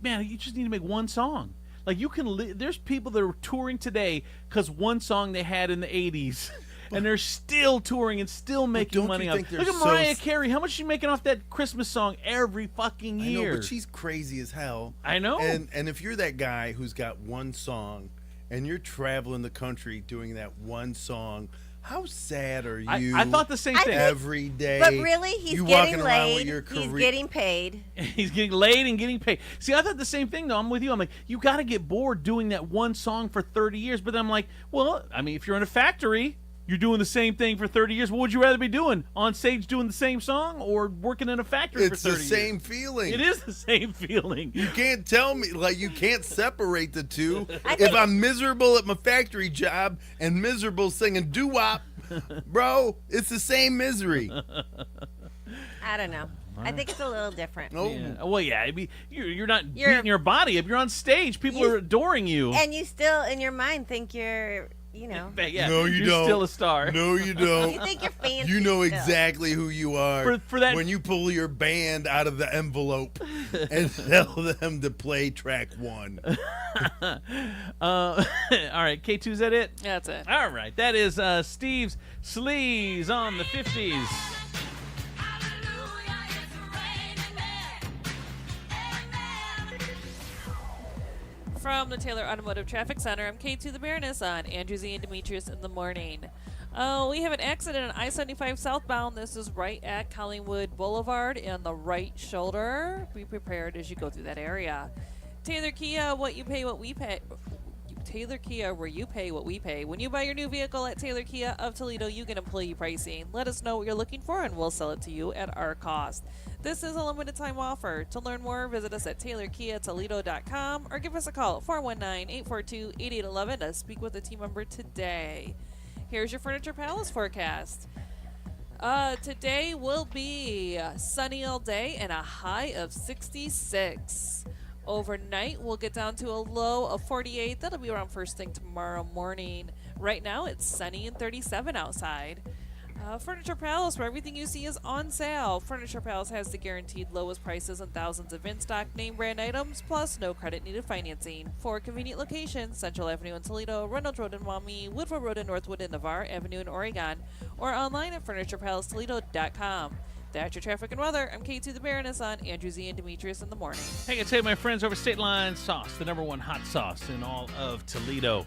man, you just need to make one song. Like you can, there's people that are touring today because one song they had in the '80s, and they're still touring and still making money off. Look at Mariah Carey. How much is she making off that Christmas song every fucking year? I know, but she's crazy as hell. I know. And if you're that guy who's got one song and you're traveling the country doing that one song, how sad are you? I thought the same thing. Every day. But really, he's you getting walking around with laid. your He's career- getting paid. He's getting laid and getting paid. See, I thought the same thing, though. I'm with you. I'm like, you got to get bored doing that one song for 30 years. But then I'm like, well, I mean, if you're in a factory, you're doing the same thing for 30 years. What would you rather be doing? On stage doing the same song or working in a factory for It's 30 the years? same feeling. It is the same feeling. You can't tell me, like, you can't separate the two. If I'm miserable at my factory job and miserable singing doo-wop, bro, it's the same misery. I don't know. I think it's a little different. Yeah. Well, yeah. I mean, you're not You're- beating your body up. You're on stage. People are adoring you. And you still, in your mind, think you're, you know. Yeah, No, you you're don't. still a star. No, you don't. You think you're fancy You know still. exactly who you are For that- when you pull your band out of the envelope and tell them to play track one. All right, K2, is that it? That's it. All right, that is Steve's Sleaze on the 50s. From the Taylor Automotive Traffic Center, I'm K2 the Baroness on Andrew Z and Demetrius in the morning. We have an accident on I-75 southbound. This is right at Collingwood Boulevard in the right shoulder. Be prepared as you go through that area. Taylor Kia, what you pay, what we pay. Taylor Kia, where you pay what we pay. When you buy your new vehicle at Taylor Kia of Toledo, you get employee pricing. Let us know what you're looking for, and we'll sell it to you at our cost. This is a limited time offer. To learn more, visit us at TaylorKiaToledo.com or give us a call at 419-842-8811 to speak with a team member today. Here's your Furniture Palace forecast. Today will be sunny all day and a high of 66. Overnight, we'll get down to a low of 48. That'll be around first thing tomorrow morning. Right now, it's sunny and 37 outside. Furniture Palace, where everything you see is on sale. Furniture Palace has the guaranteed lowest prices and thousands of in-stock name brand items, plus no credit needed financing. For convenient locations, Central Avenue in Toledo, Reynolds Road in Maumee, Woodford Road in Northwood, and Navarre Avenue in Oregon, or online at FurniturePalaceToledo.com. That's your traffic and weather. I'm K2 the Baroness on Andrew Z and Demetrius in the morning. Hey, I tell you, my friends over State Line Sauce, the #1 hot sauce in all of Toledo.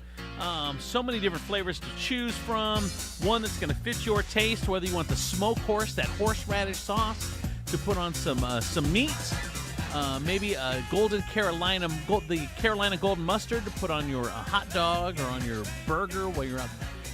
So many different flavors to choose from. One that's going to fit your taste, whether you want the smoke horse, that horseradish sauce to put on some meat. Maybe a the Carolina golden mustard to put on your hot dog or on your burger while you're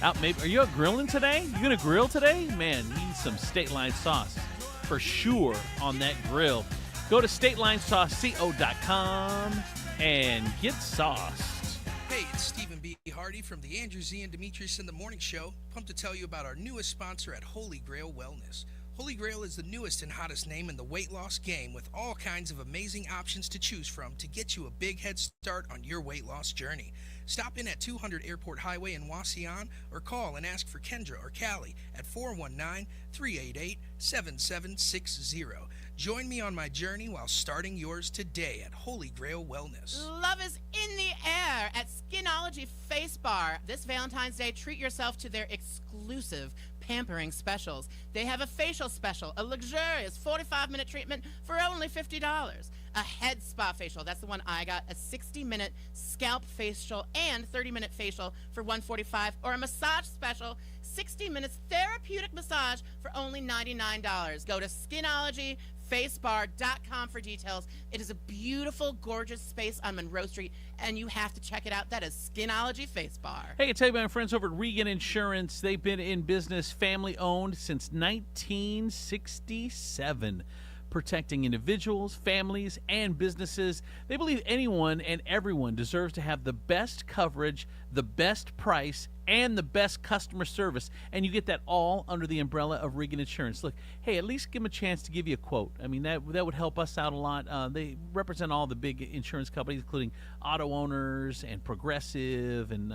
out. Maybe are you out grilling today? You gonna grill today? Man, you need some State Line sauce for sure on that grill. Go to StatelineSauceCo.com and get sauced. Hey, it's Stephen B. Hardy from the Andrew Z and Demetrius in the Morning Show. Pumped to tell you about our newest sponsor at Holy Grail Wellness. Holy Grail is the newest and hottest name in the weight loss game, with all kinds of amazing options to choose from to get you a big head start on your weight loss journey. Stop in at 200 Airport Highway in Wauseon or call and ask for Kendra or Callie at 419-388-7760. Join me on my journey while starting yours today at Holy Grail Wellness. Love is in the air at Skinology Face Bar. This Valentine's Day, treat yourself to their exclusive pampering specials. They have a facial special, a luxurious 45-minute treatment for only $50. A head spa facial, that's the one I got, a 60-minute scalp facial and 30-minute facial for $145, or a massage special, 60 minutes therapeutic massage for only $99. Go to skinologyfacebar.com for details. It is a beautiful, gorgeous space on Monroe Street, and you have to check it out. That is Skinology Face Bar. Hey, I tell you about my friends over at Regan Insurance. They've been in business, family-owned since 1967. Protecting individuals, families, and businesses. They believe anyone and everyone deserves to have the best coverage, the best price, and the best customer service. And you get that all under the umbrella of Regan Insurance. Look, hey, at least give them a chance to give you a quote. I mean, that would help us out a lot. They represent all the big insurance companies, including Auto Owners and Progressive and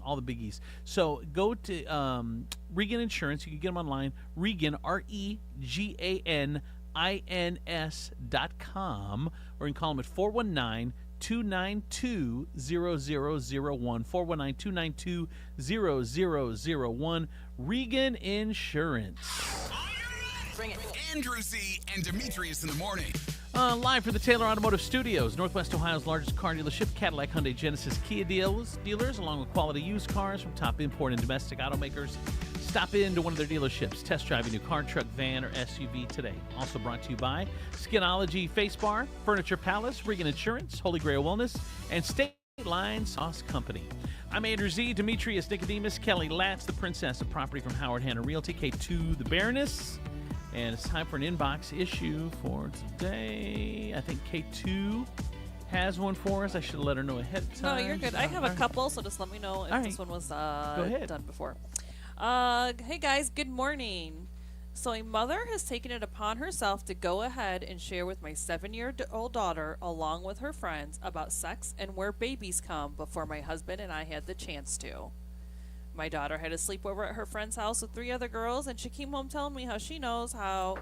all the biggies. So go to Regan Insurance. You can get them online. Regan, REGAN INS.com, or you can call them at 419-292-0001, 419-292-0001, Regan Insurance. Bring it. Andrew Z and Demetrius in the morning. Live from the Taylor Automotive Studios, Northwest Ohio's largest car dealership, Cadillac, Hyundai, Genesis, Kia dealers, along with quality used cars from top import and domestic automakers. Stop into one of their dealerships. Test drive a new car, truck, van, or SUV today. Also brought to you by Skinology Face Bar, Furniture Palace, Regan Insurance, Holy Grail Wellness, and State Line Sauce Company. I'm Andrew Z, Demetrius, Nicodemus, Kelly Latz, the Princess of Property from Howard Hanna Realty, K2, the Baroness. And it's time for an inbox issue for today. I think K2 has one for us. I should have let her know ahead of time. No, you're good. I have a couple, so just let me know if this one was done before. Hey guys, good morning. So a mother has taken it upon herself to go ahead and share with my 7-year-old daughter, along with her friends, about sex and where babies come before my husband and I had the chance to. My daughter had a sleepover at her friend's house with 3 other girls, and she came home telling me how she knows how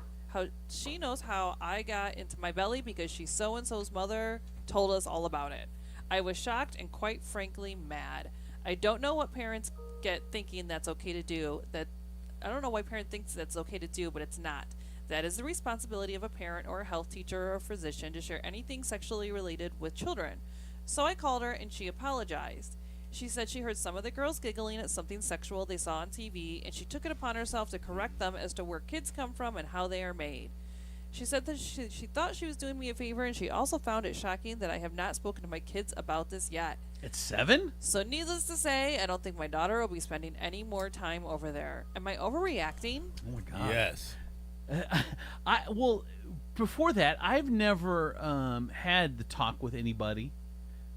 I got into my belly because she so-and-so's mother told us all about it. I was shocked and quite frankly mad. I don't know what parents get thinking that's okay to do. I don't know why parent thinks that's okay to do, but it's not. That is the responsibility of a parent or a health teacher or a physician to share anything sexually related with children. So I called her and she apologized. She said she heard some of the girls giggling at something sexual they saw on TV, and she took it upon herself to correct them as to where kids come from and how they are made. She said that she thought she was doing me a favor, and she also found it shocking that I have not spoken to my kids about this yet. At 7? So needless to say, I don't think my daughter will be spending any more time over there. Am I overreacting? Oh my God. Yes. Well, before that, I've never had the talk with anybody.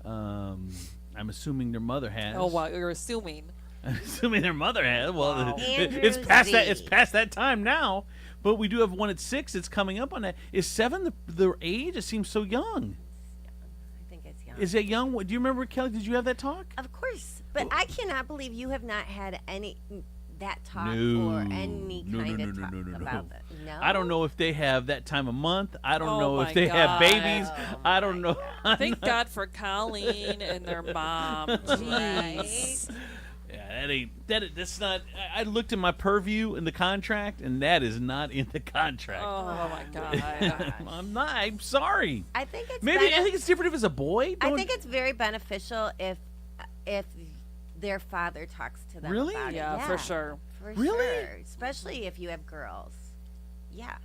I'm assuming their mother has. Oh, wow, you're assuming. I'm assuming their mother has. Well, Wow. it's past that. It's past that time now. But we do have one at 6. It's coming up on that. Is 7 the age? It seems so young. I think it's young. Is it young? Do you remember, Kelly? Did you have that talk? Of course, but I cannot believe you have not had that talk No. or any No, kind no, of no, talk no, no, no. about that. No. I don't know if they have that time of month. I don't Oh know if my they have God. babies. Oh I don't know. Thank God for Colleen and their mom. Jeez. Yeah, that's not. I looked in my purview in the contract, and that is not in the contract. Oh my God. I'm sorry. I think it's Maybe I think it's different if it's a boy. I think it's very beneficial if their father talks to them. Really? about it. Yeah, for sure. For Really? sure. Especially if you have girls. Yeah.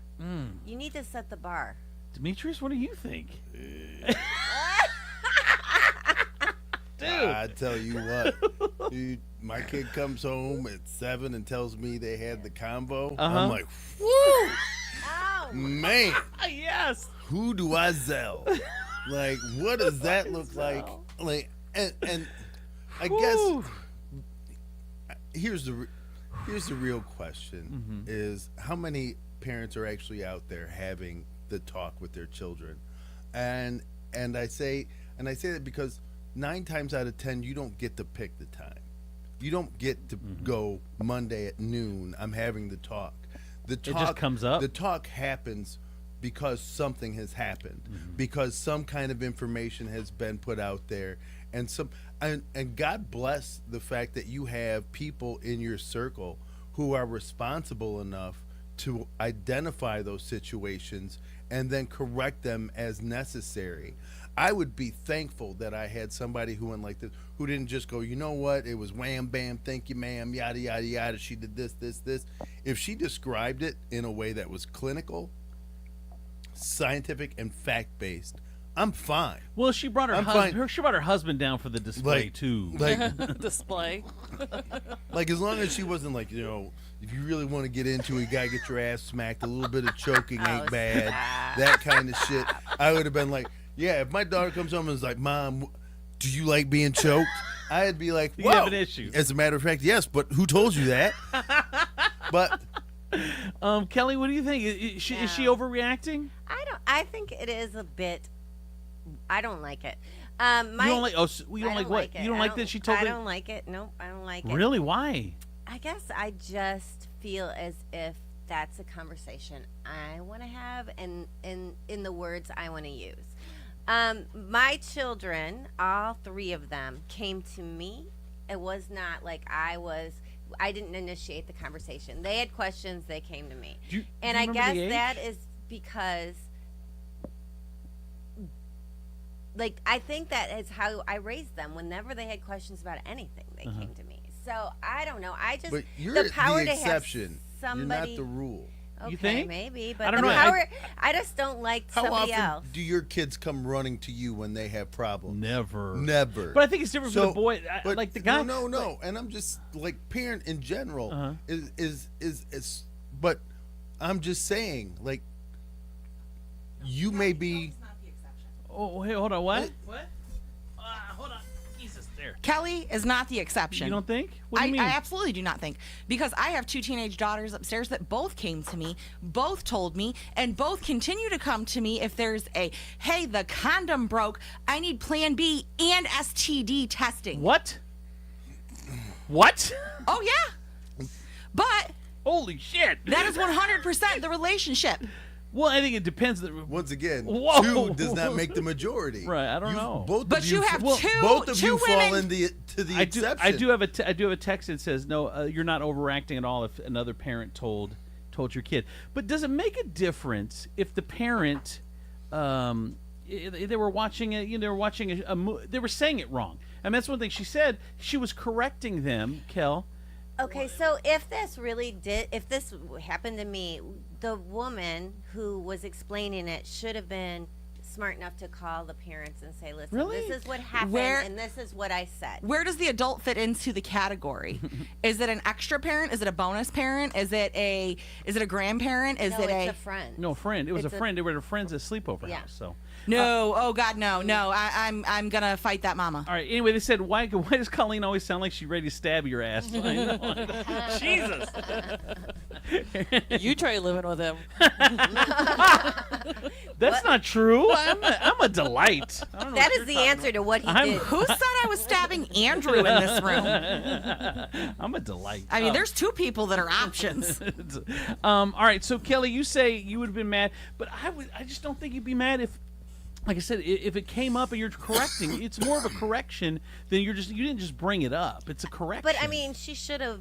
You need to set the bar. Demetrius, what do you think? Dude. I tell you what, dude, my kid comes home at 7 and tells me they had the combo. I'm like, whoo, Oh, man, yes. Who do I sell? Like, what does that look like? Like, and I guess here's the real question: is how many parents are actually out there having the talk with their children? And I say that because 9 times out of 10, you don't get to pick the time. You don't get to go Monday at noon. I'm having the talk. The talk just comes up. The talk happens because something has happened, because some kind of information has been put out there, and God bless the fact that you have people in your circle who are responsible enough to identify those situations and then correct them as necessary. I would be thankful that I had somebody who went like this, who didn't just go, you know what, it was wham, bam, thank you, ma'am, yada, yada, yada, she did this, this, this. If she described it in a way that was clinical, scientific, and fact-based, I'm fine. Well, she brought her husband down for the display too. Display. Like, as long as she wasn't like, you know, if you really want to get into it, you gotta get your ass smacked. A little bit of choking ain't bad. That kind of shit. I would have been like, yeah, if my daughter comes home and is like, Mom, do you like being choked? I'd be like, You whoa. have an issue. As a matter of fact, yes, but who told you that? But Kelly, what do you think? Is she overreacting? I think it is a bit. I don't like it. You don't like? Oh, you don't I like what? it. You don't like that she told I me? don't like it. Nope, I don't like it. Really? Why? I guess I just feel as if that's a conversation I want to have, and in the words I want to use. My children, all 3 of them, came to me. It was not like I didn't initiate the conversation. They had questions, they came to me. And I guess that is because, like, I think that is how I raised them. Whenever they had questions about anything, they came to me. So I don't know. I just But you're the power the to have exception. somebody. You're not the rule. Okay, You think? maybe, I but don't the know. power. I just don't like How somebody often else. do your kids come running to you when they have problems? Never. Never. But I think it's different for the boy. But Like the guy. No. And I'm just like parent in general is. But I'm just saying, like, you may be. Oh, hey, hold on. What? Hold on. Jesus, there. Kelly is not the exception. You don't think? What do you mean? I absolutely do not think. Because I have 2 teenage daughters upstairs that both came to me, both told me, and both continue to come to me if there's hey, the condom broke, I need Plan B and STD testing. What? What? Oh, yeah. But. Holy shit. That is 100% the relationship. Well, I think it depends. Once again, Whoa. 2 does not make the majority. Right, I don't know. Both But of you, you have well, two- both of two you fall women- in the exception. I do have a text that says no. You're not overacting at all if another parent told your kid. But does it make a difference if the parent, they were watching they were watching they were saying it wrong. And that's one thing she said. She was correcting them, Kel, Okay, so if this happened to me, the woman who was explaining it should have been smart enough to call the parents and say, listen, Really? this is what happened Where- and this is what I said. Where does the adult fit into the category? Is it an extra parent? Is it a bonus parent? Is it a grandparent? Is No, it it's a friend. No, friend. It was It's a friend. They were friends at sleepover Yeah. house. So. No, oh God, no. I'm gonna fight that mama. All right. Anyway, they said, why does Colleen always sound like she's ready to stab your ass? Jesus. You try living with him. That's not true. I'm a delight. I don't know That what is you're the talking answer about. to what he I'm- did. Who said I was stabbing Andrew in this room? I'm a delight. I mean, there's two people that are options. All right. So Kelly, you say you would have been mad, but I just don't think you'd be mad if, like I said, if it came up and you're correcting. It's more of a correction than you didn't just bring it up. It's a correction. But I mean, she should have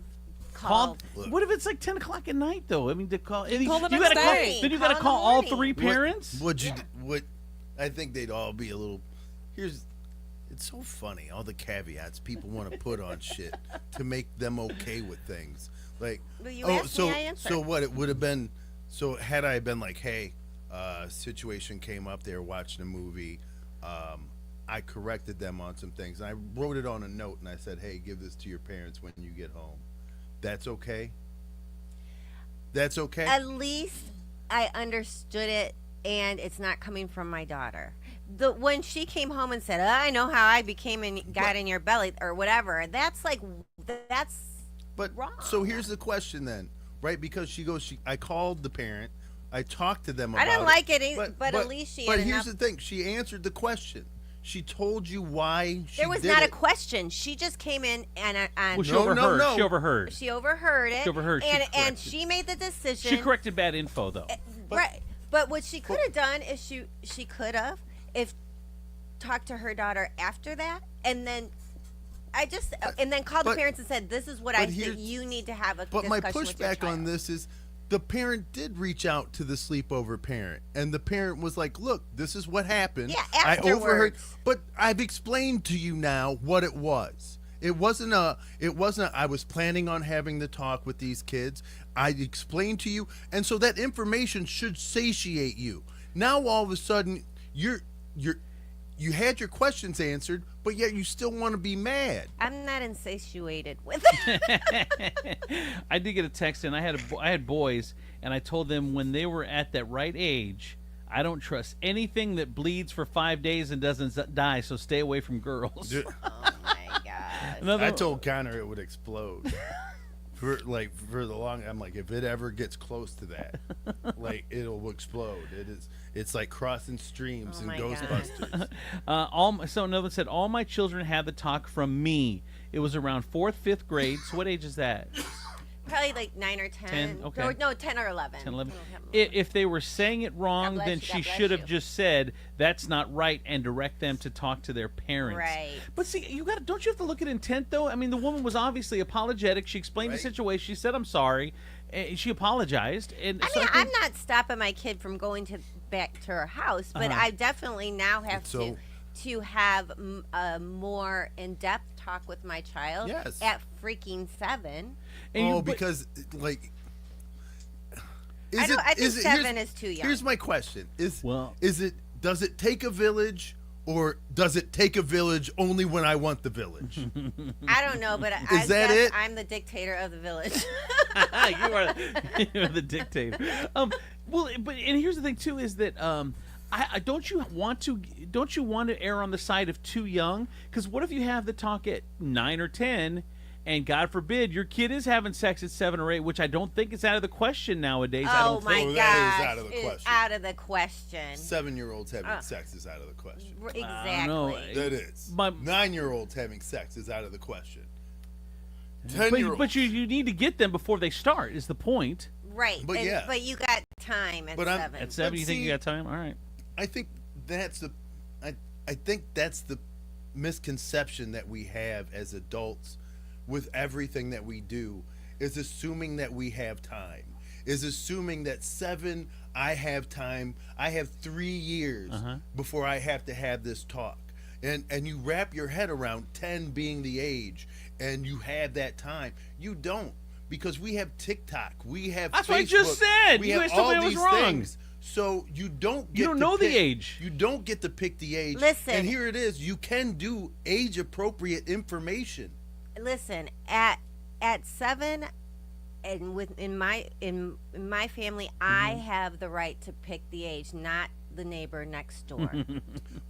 called. called. What if it's like 10 o'clock at night though? I mean, to call. You call the gotta next call. day. Then you Call got to in the call all morning. three parents. What I think they'd all be a little. It's so funny, all the caveats people want to put on shit to make them okay with things. Like, Well, you asked me, I answered. so what it would have been. So had I been like, hey, situation came up, they were watching a movie. I corrected them on some things. And I wrote it on a note and I said, hey, give this to your parents when you get home. That's okay? That's okay? At least I understood it, and it's not coming from my daughter. When she came home and said, I know how I became and got in your belly or whatever, that's But wrong. so here's the question then, right? Because I called the parent, I talked to them about I didn't it. like it, but at least she But had here's enough. the thing: she answered the question. She told you why she There was did not it. a question. She just came in and Well, she overheard. no. She overheard. She overheard it. She overheard. She and corrected. she made the decision. She corrected bad info though. Right. But what she could have done is she could have talked to her daughter after that, and then called the but- parents and said, "This is what but I think here's- you need to have a But my discussion with your pushback on child." this is, the parent did reach out to the sleepover parent, and the parent was like, "Look, this is what happened. Yeah, I overheard, afterwards. but I've explained to you now what it was. It wasn't I was planning on having the talk with these kids. I explained to you, and so that information should satiate you. Now all of a sudden you had your questions answered, but yet you still want to be mad. I'm not insatiated with I did get a text, and I had boys, and I told them when they were at that right age, I don't trust anything that bleeds for 5 days and doesn't die, so stay away from girls. Oh my god. I told Connor it would explode. For the long, I'm like, if it ever gets close to that, like, it'll explode. It's like crossing streams in my Ghostbusters. So another one said, all my children had the talk from me. It was around 4th, 5th grade. So what age is that? Probably like 9 or 10. 10, okay. Or, no, 10 or 11. 10, 11. If they were saying it wrong, God bless then you, she God bless should have you. just said that's not right and direct them to talk to their parents. Right. But see, don't you have to look at intent though? I mean, the woman was obviously apologetic. She explained the situation. She said, "I'm sorry." She apologized. And I so mean, think- I'm not stopping my kid from going back to her house, but Uh-huh. I definitely now have So- to have a more in-depth talk with my child Yes. at freaking 7. Because like, I think here's- 7 is too young. Here's my question: does it take a village, or does it take a village only when I want the village? I don't know, but I Is that guess it? I'm the dictator of the village. You're the dictator. Well, but and here's the thing too is that don't you want to err on the side of too young? Because what if you have the talk at 9 or 10, and God forbid your kid is having sex at 7 or 8, which I don't think is out of the question nowadays. I Oh don't my think. gosh, that is out of the it's question. out of the question. 7-year-olds having sex is out of the question. Exactly. That is. 9-year-olds having sex is out of the question. But 10-year-olds. you need to get them before they start. Is the point? Right. But yeah. But you got time at But I'm- 7. At 7, But you think see- you got time? All right. I think that's the misconception that we have as adults with everything that we do, is assuming that we have time, is assuming that 7, I have time, I have 3 years before I have to have this talk. And you wrap your head around 10 being the age, and you have that time. You don't, because we have TikTok, we have That's Facebook, what I just said. we You have guys told all me I was these wrong. things. So you don't get You don't to know the pick- age. You don't get to pick the age. Listen. And here it is. You can do age appropriate information. Listen, at 7, and in my family, I have the right to pick the age, not the neighbor next door.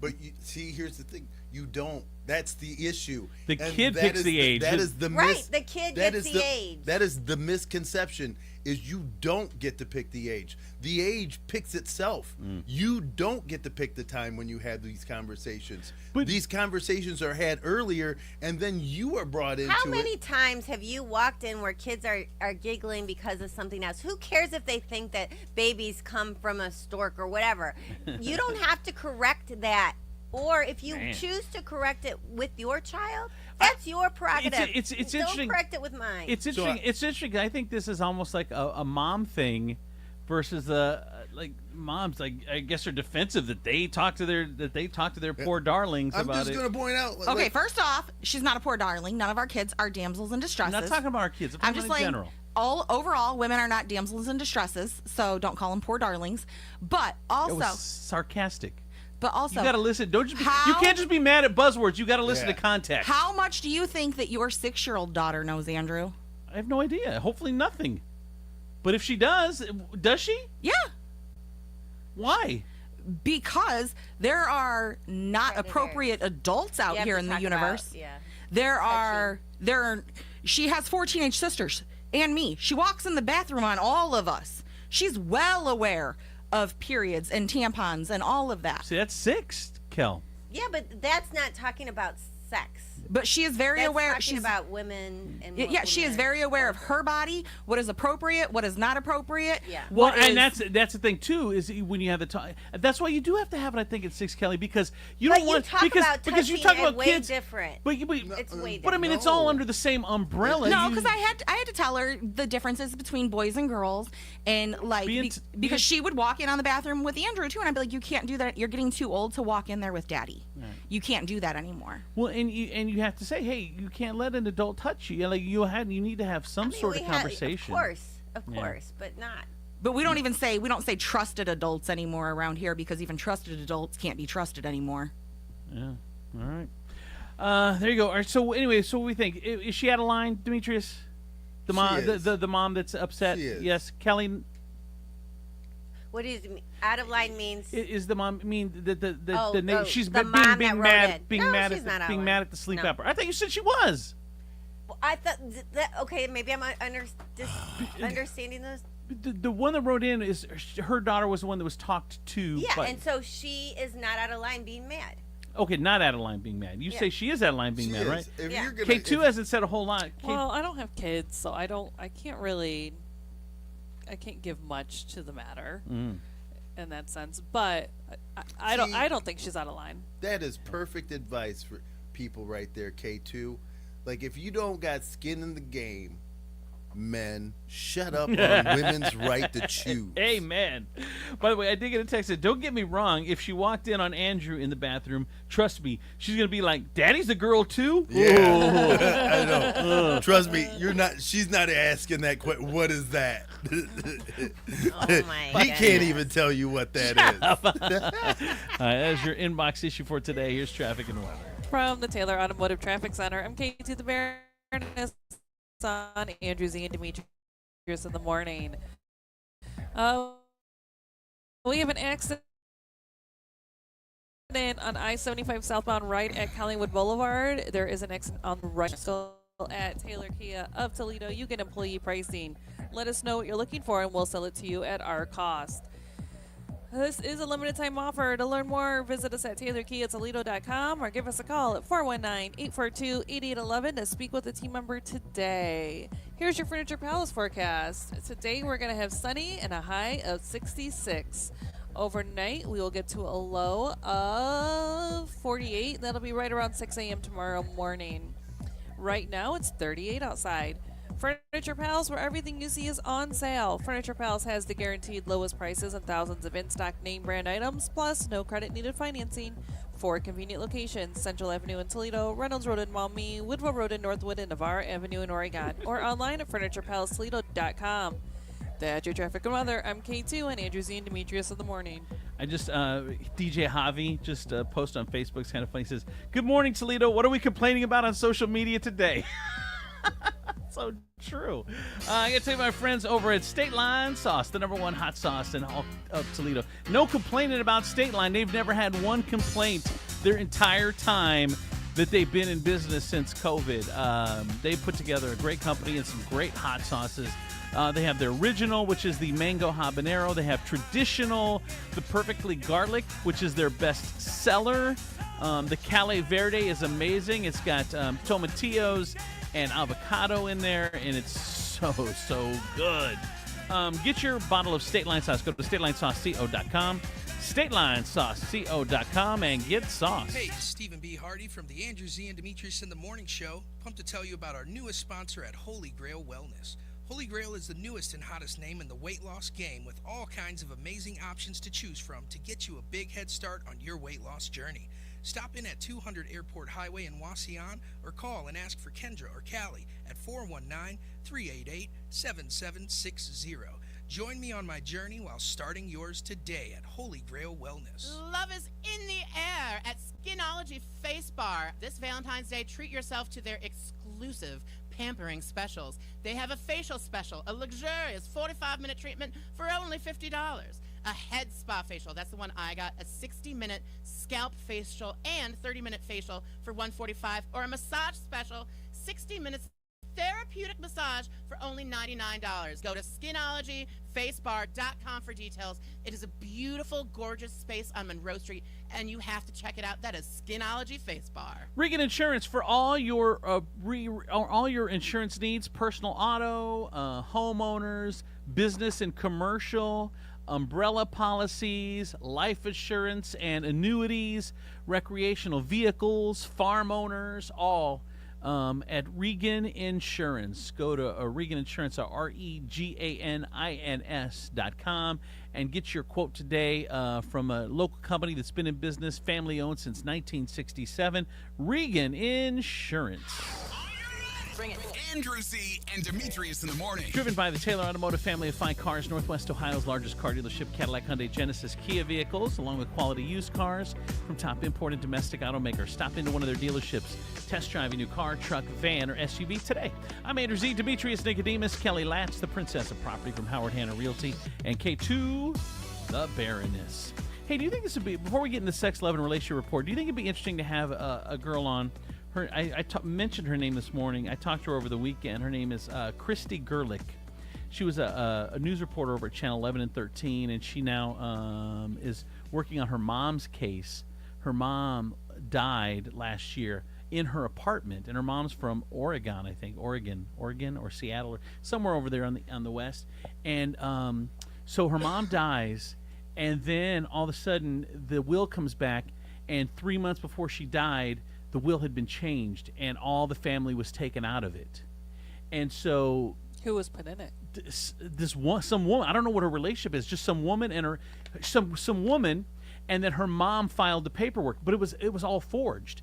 But you see, here's the thing. You don't. That's the issue. The And kid that picks is the age. That is the Right, the kid that gets is the age. That is the misconception. Is you don't get to pick the age. The age picks itself. You don't get to pick the time when you have these conversations. These conversations are had earlier, and then you are brought into How it. many times have you walked in where kids are giggling because of something else? Who cares if they think that babies come from a stork or whatever? You don't have to correct that. Or if you Man. choose to correct it with your child, that's your prerogative. It's Don't interesting. correct it with mine. It's interesting. It's interesting. I think this is almost like a mom thing versus like moms. Like I guess are defensive that they talk to their poor darlings I'm about just it. going to point out. Okay, first off, she's not a poor darling. None of our kids are damsels in distresses. I'm not talking about our kids. I'm I'm talking just about in saying, general. overall, women are not damsels in distresses, so don't call them poor darlings. But It also, was sarcastic. but also, You got to listen. Don't just be, How- you can't just be mad at buzzwords. You got to listen Yeah. to context. how much do you think that your 6-year-old daughter knows, Andrew? I have no idea. Hopefully nothing. But if she does she? Yeah. Why? Because there are not Predators. appropriate adults out You have here to in the talk universe. about- yeah. There are she has 4 teenage sisters and me. She walks in the bathroom on all of us. She's well aware of periods and tampons and all of that. See, that's 6, Kel. Yeah, but that's not talking about sex. But she is very That's aware. talking She's about women and yeah, what she is women- very aware of her body, what is appropriate, what is not appropriate. Yeah. Well, what and is- that's the thing too is when you have the time. That's why you do have to have it. I think at 6, Kelly, because you But don't you want talk because about because you touching talk it about way kids different. But It's way but I mean, it's all under the same umbrella. No, You- because I had to tell her the differences between boys and girls, and like because she would walk in on the bathroom with Andrew too, and I'd be like, you can't do that. You're getting too old to walk in there with Daddy. Right. You can't do that anymore. Well, and you have to say, hey, you can't let an adult touch you. Like you need to have some sort of conversation. Of Yeah. course, but not. But we don't say trusted adults anymore around here because even trusted adults can't be trusted anymore. Yeah. All right. There you go. All right. So anyway, so what do we think? Is she out of line, Demetrius? The mom, is. the mom that's upset. She is. Yes, Kelly. What is out of line means? Is the mom mean she's the being mom that being wrote mad in. being No, mad she's not out of being line. mad at the sleep No. apnea? I thought you said she was. I thought that okay. Maybe I'm understanding this. The one that wrote in is her daughter was the one that was talked to. Yeah, but, and so she is not out of line being mad. okay, not out of line being mad. You Yeah. say she is out of line being She mad, is. right? If Yeah. you're gonna, K2 hasn't said a whole lot. Well, I don't have kids, so I can't really, I can't give much to the matter Mm. in that sense. But I don't think she's out of line. that is perfect advice for people right there, K2. Like, if you don't got skin in the game, men, shut up on women's right to choose. Amen. By the way, I did get a text that, don't get me wrong, if she walked in on Andrew in the bathroom, trust me, she's going to be like, Daddy's a girl too? Yeah, I know. Trust me, she's not asking that question. What is that? my He can't even tell you what that is. All right, that's your inbox issue for today. Here's traffic and weather. From the Taylor Automotive Traffic Center, I'm Katie the Baroness on Andrew Z and Demetrius in the morning. We have an accident on I-75 southbound right at Collingwood Boulevard. There is an accident on the right still at Taylor Kia of Toledo. You get employee pricing. Let us know what you're looking for and we'll sell it to you at our cost. This is a limited time offer. To learn more, visit us at TaylorKiaToledo.com or give us a call at 419-842-8811 to speak with a team member today. Here's your Furniture Palace forecast. Today we're going to have sunny and a high of 66. Overnight, we will get to a low of 48. That'll be right around 6 a.m. tomorrow morning. Right now, it's 38 outside. Furniture Pals, where everything you see is on sale. Furniture Pals has the guaranteed lowest prices and thousands of in-stock name brand items, plus no credit needed financing. 4 convenient locations: Central Avenue in Toledo, Reynolds Road in Maumee, Woodville Road in Northwood, and Navarre Avenue in Oregon, or online at FurniturePalsToledo.com. That's your traffic and weather. I'm K2 and Andrew Z and Demetrius in the morning. I just, DJ Javi just posted on Facebook. It's kind of funny. He says, "Good morning, Toledo. What are we complaining about on social media today?" So true. I got to tell you, my friends over at State Line Sauce, the #1 hot sauce in all of Toledo. No complaining about State Line. They've never had one complaint their entire time that they've been in business since COVID. They put together a great company and some great hot sauces. They have their original, which is the mango habanero. They have traditional, the perfectly garlic, which is their best seller. The Calle Verde is amazing. It's got tomatillos and avocado in there, and it's so good. Get your bottle of State Line sauce. Go to StatelineSauceCO.com, StatelineSauceCO.com, and get sauce. Hey, it's Stephen B. Hardy from the Andrew Z and Demetrius in the Morning Show. Pumped to tell you about our newest sponsor at Holy Grail Wellness. Holy Grail is the newest and hottest name in the weight loss game, with all kinds of amazing options to choose from to get you a big head start on your weight loss journey. Stop in at 200 Airport Highway in Wasion, or call and ask for Kendra or Callie at 419-388-7760. Join me on my journey while starting yours today at Holy Grail Wellness. Love is in the air at Skinology Face Bar. This Valentine's Day, treat yourself to their exclusive pampering specials. They have a facial special, a luxurious 45-minute treatment for only $50. A head spa facial, that's the one I got, a 60-minute scalp facial and 30-minute facial for $145, or a massage special, 60 minutes therapeutic massage for only $99. Go to skinologyfacebar.com for details. It is a beautiful, gorgeous space on Monroe Street, and you have to check it out. That is Skinology Face Bar. Regan Insurance for all your insurance needs: personal auto, homeowners, business and commercial, umbrella policies, life insurance and annuities, recreational vehicles, farm owners, all at Regan Insurance. Go to Regan Insurance, REGANINS.com, and get your quote today from a local company that's been in business, family owned since 1967, Regan Insurance. Bring it. Andrew Z and Demetrius in the morning. Driven by the Taylor Automotive family of fine cars, Northwest Ohio's largest car dealership, Cadillac, Hyundai, Genesis, Kia vehicles, along with quality used cars from top import and domestic automakers. Stop into one of their dealerships. Test drive a new car, truck, van, or SUV today. I'm Andrew Z, Demetrius Nicodemus, Kelly Latch, the Princess of Property from Howard Hanna Realty, and K2, the Baroness. Hey, do you think this would be, before we get into Sex, Love, and Relationship Report, do you think it'd be interesting to have a girl on? I mentioned her name this morning. I talked to her over the weekend. Her name is Christy Gerlich. She was a news reporter over at Channel 11 and 13, and she now is working on her mom's case. Her mom died last year in her apartment, and her mom's from Oregon, I think, Oregon or Seattle, or somewhere over there on the west. And so her mom dies, and then all of a sudden the will comes back, and 3 months before she died, the will had been changed, and all the family was taken out of it. And so, who was put in it? Some woman. I don't know what her relationship is. Just some woman and some woman, and then her mom filed the paperwork. But it was all forged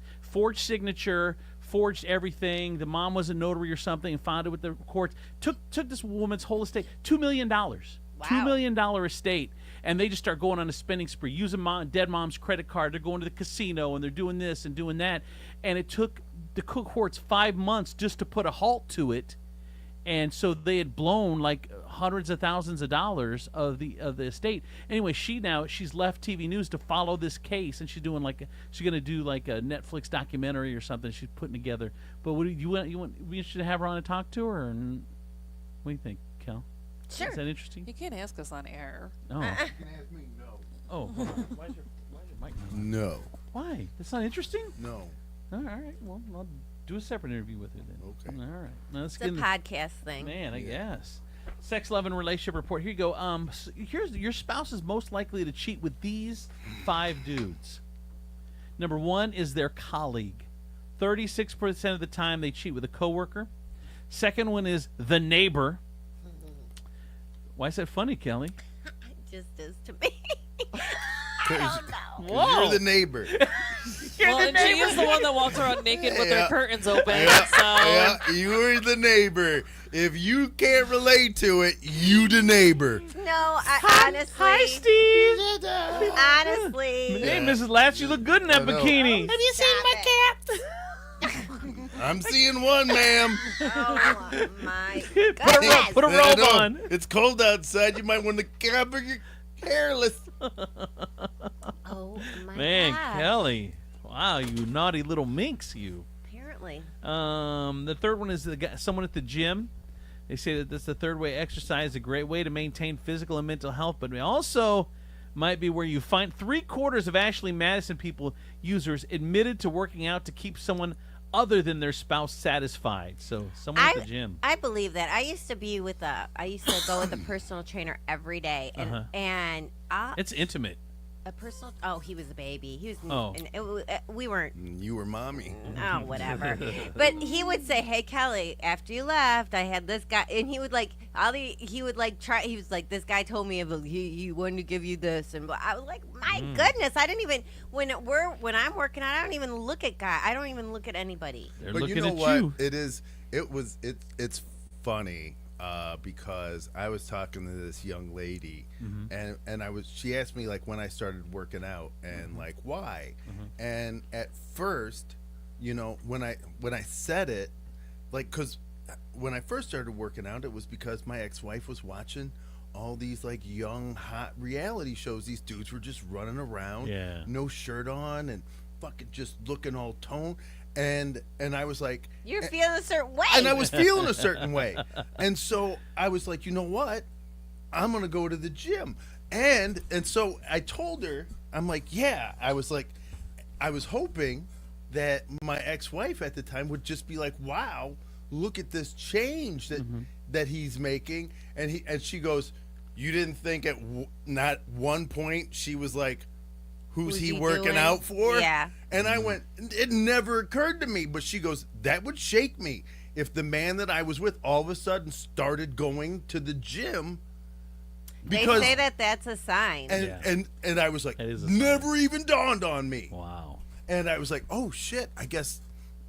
signature, forged everything. The mom was a notary or something and filed it with the courts. Took this woman's whole estate, $2 million. Wow. $2 million estate. And they just start going on a spending spree, using dead mom's credit card. They're going to the casino, and they're doing this and doing that. And it took the courts 5 months just to put a halt to it. And so they had blown like hundreds of thousands of dollars of the estate. Anyway, she's left TV News to follow this case, and she's going to do like a Netflix documentary or something she's putting together. But what do you want? We should have her on and talk to her. And what do you think, Kel? Sure. Is that interesting? You can't ask us on air. Oh. You can ask me no. Oh. Why is your mic not on? No. Why? That's not interesting? No. All right. Well, I'll do a separate interview with her then. Okay. All right. Now let's It's a podcast thing. Man, I guess. Sex, Love, and Relationship Report. Here you go. Here's your spouse is most likely to cheat with these 5 dudes. Number 1 is their colleague. 36% of the time they cheat with a coworker. Second one is the neighbor. Why is that funny, Kelly? It just is to me. Because Whoa. you're the neighbor. Well, and she is the one that walks around naked with her curtains open. Yeah, So yeah, you're the neighbor. If you can't relate to it, you the neighbor. No, honestly. Hi, Steve. Honestly. Hey, Mrs. Latch, you look good in that I know. bikini. Have you seen my cat? I'm seeing one, ma'am. Oh my Put a goodness. put a I robe know. on. It's cold outside. You might want to cover your hairless. Oh my Man, gosh. Kelly. Wow, you naughty little minx, you. Apparently. The third one is someone at the gym. They say that that's the third way. Exercise is a great way to maintain physical and mental health, but it also might be where you find 3/4 of Ashley Madison users admitted to working out to keep someone other than their spouse satisfied. So someone at the gym. I believe that. I used to go with a personal trainer every day, and It's intimate. a personal. Oh, he was a baby. He was. Oh. And we weren't. You were mommy. Oh, whatever. But he would say, "Hey, Kelly, after you left, I had this guy," and he would try. He was like, "This guy told me he wanted to give you this," and I was like, "My goodness, I didn't even when I'm working out, I don't even look at guy. I don't even look at anybody." They're But looking you know at what? you. It's funny because I was talking to this young lady, and she asked me like when I started working out and like why, and at first, you know, when I said it, like because when I first started working out, it was because my ex-wife was watching all these like young hot reality shows. These dudes were just running around, no shirt on and fucking just looking all toned. And I was like, You're feeling a certain way. and I was feeling a certain way. And so I was like, you know what? I'm going to go to the gym. And so I told her, I'm like, yeah, I was hoping that my ex-wife at the time would just be like, wow, look at this change that he's making. And she goes, you didn't think at not one point she was like, who's he working doing? out for? Yeah. And I went, it never occurred to me. But she goes, that would shake me if the man that I was with all of a sudden started going to the gym. They say that that's a sign. And I was like, That is a never even dawned on me. Wow. And I was like, oh shit, I guess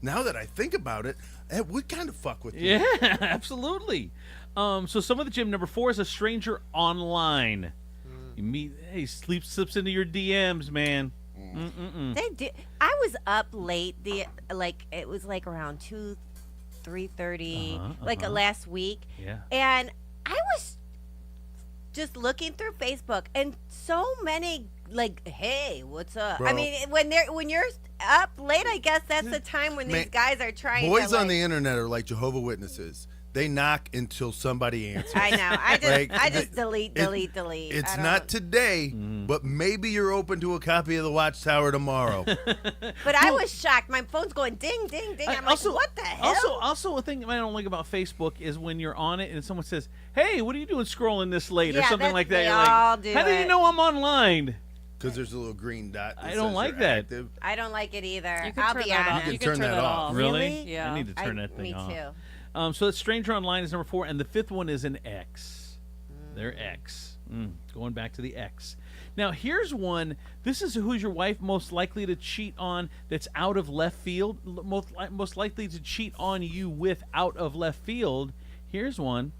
now that I think about it, that would kind of fuck with you. Yeah, absolutely. So some of the gym. Number 4 is a stranger online. You meet, hey, slips into your DMs, man. They do. I was up late. It was like around 3:30, last week. Yeah. And I was just looking through Facebook, and so many like, hey, what's up? Bro. I mean, when you're up late, I guess that's the time when these guys are trying. Boys to, on the internet are like Jehovah's Witnesses. They knock until somebody answers. I know. I just delete. It's not today, but maybe you're open to a copy of the Watchtower tomorrow. But I was shocked. My phone's going ding, ding, ding. I'm like, what the hell? Also, a thing I don't like about Facebook is when you're on it and someone says, "Hey, what are you doing scrolling this late?" or something like that. They You're all like, do how do you it. know I'm online? Because there's a little green dot. That I don't says like you're that. active. I don't like it either. You can I'll turn be that off. honest. You can turn that off. Really? Yeah. I need to turn that thing me off. too. So that's stranger online is number 4, and the 5th one is an ex. Their ex. Going back to the ex. Now here's one. This is who's your wife most likely to cheat on. That's out of left field. Most likely to cheat on you with out of left field. Here's one.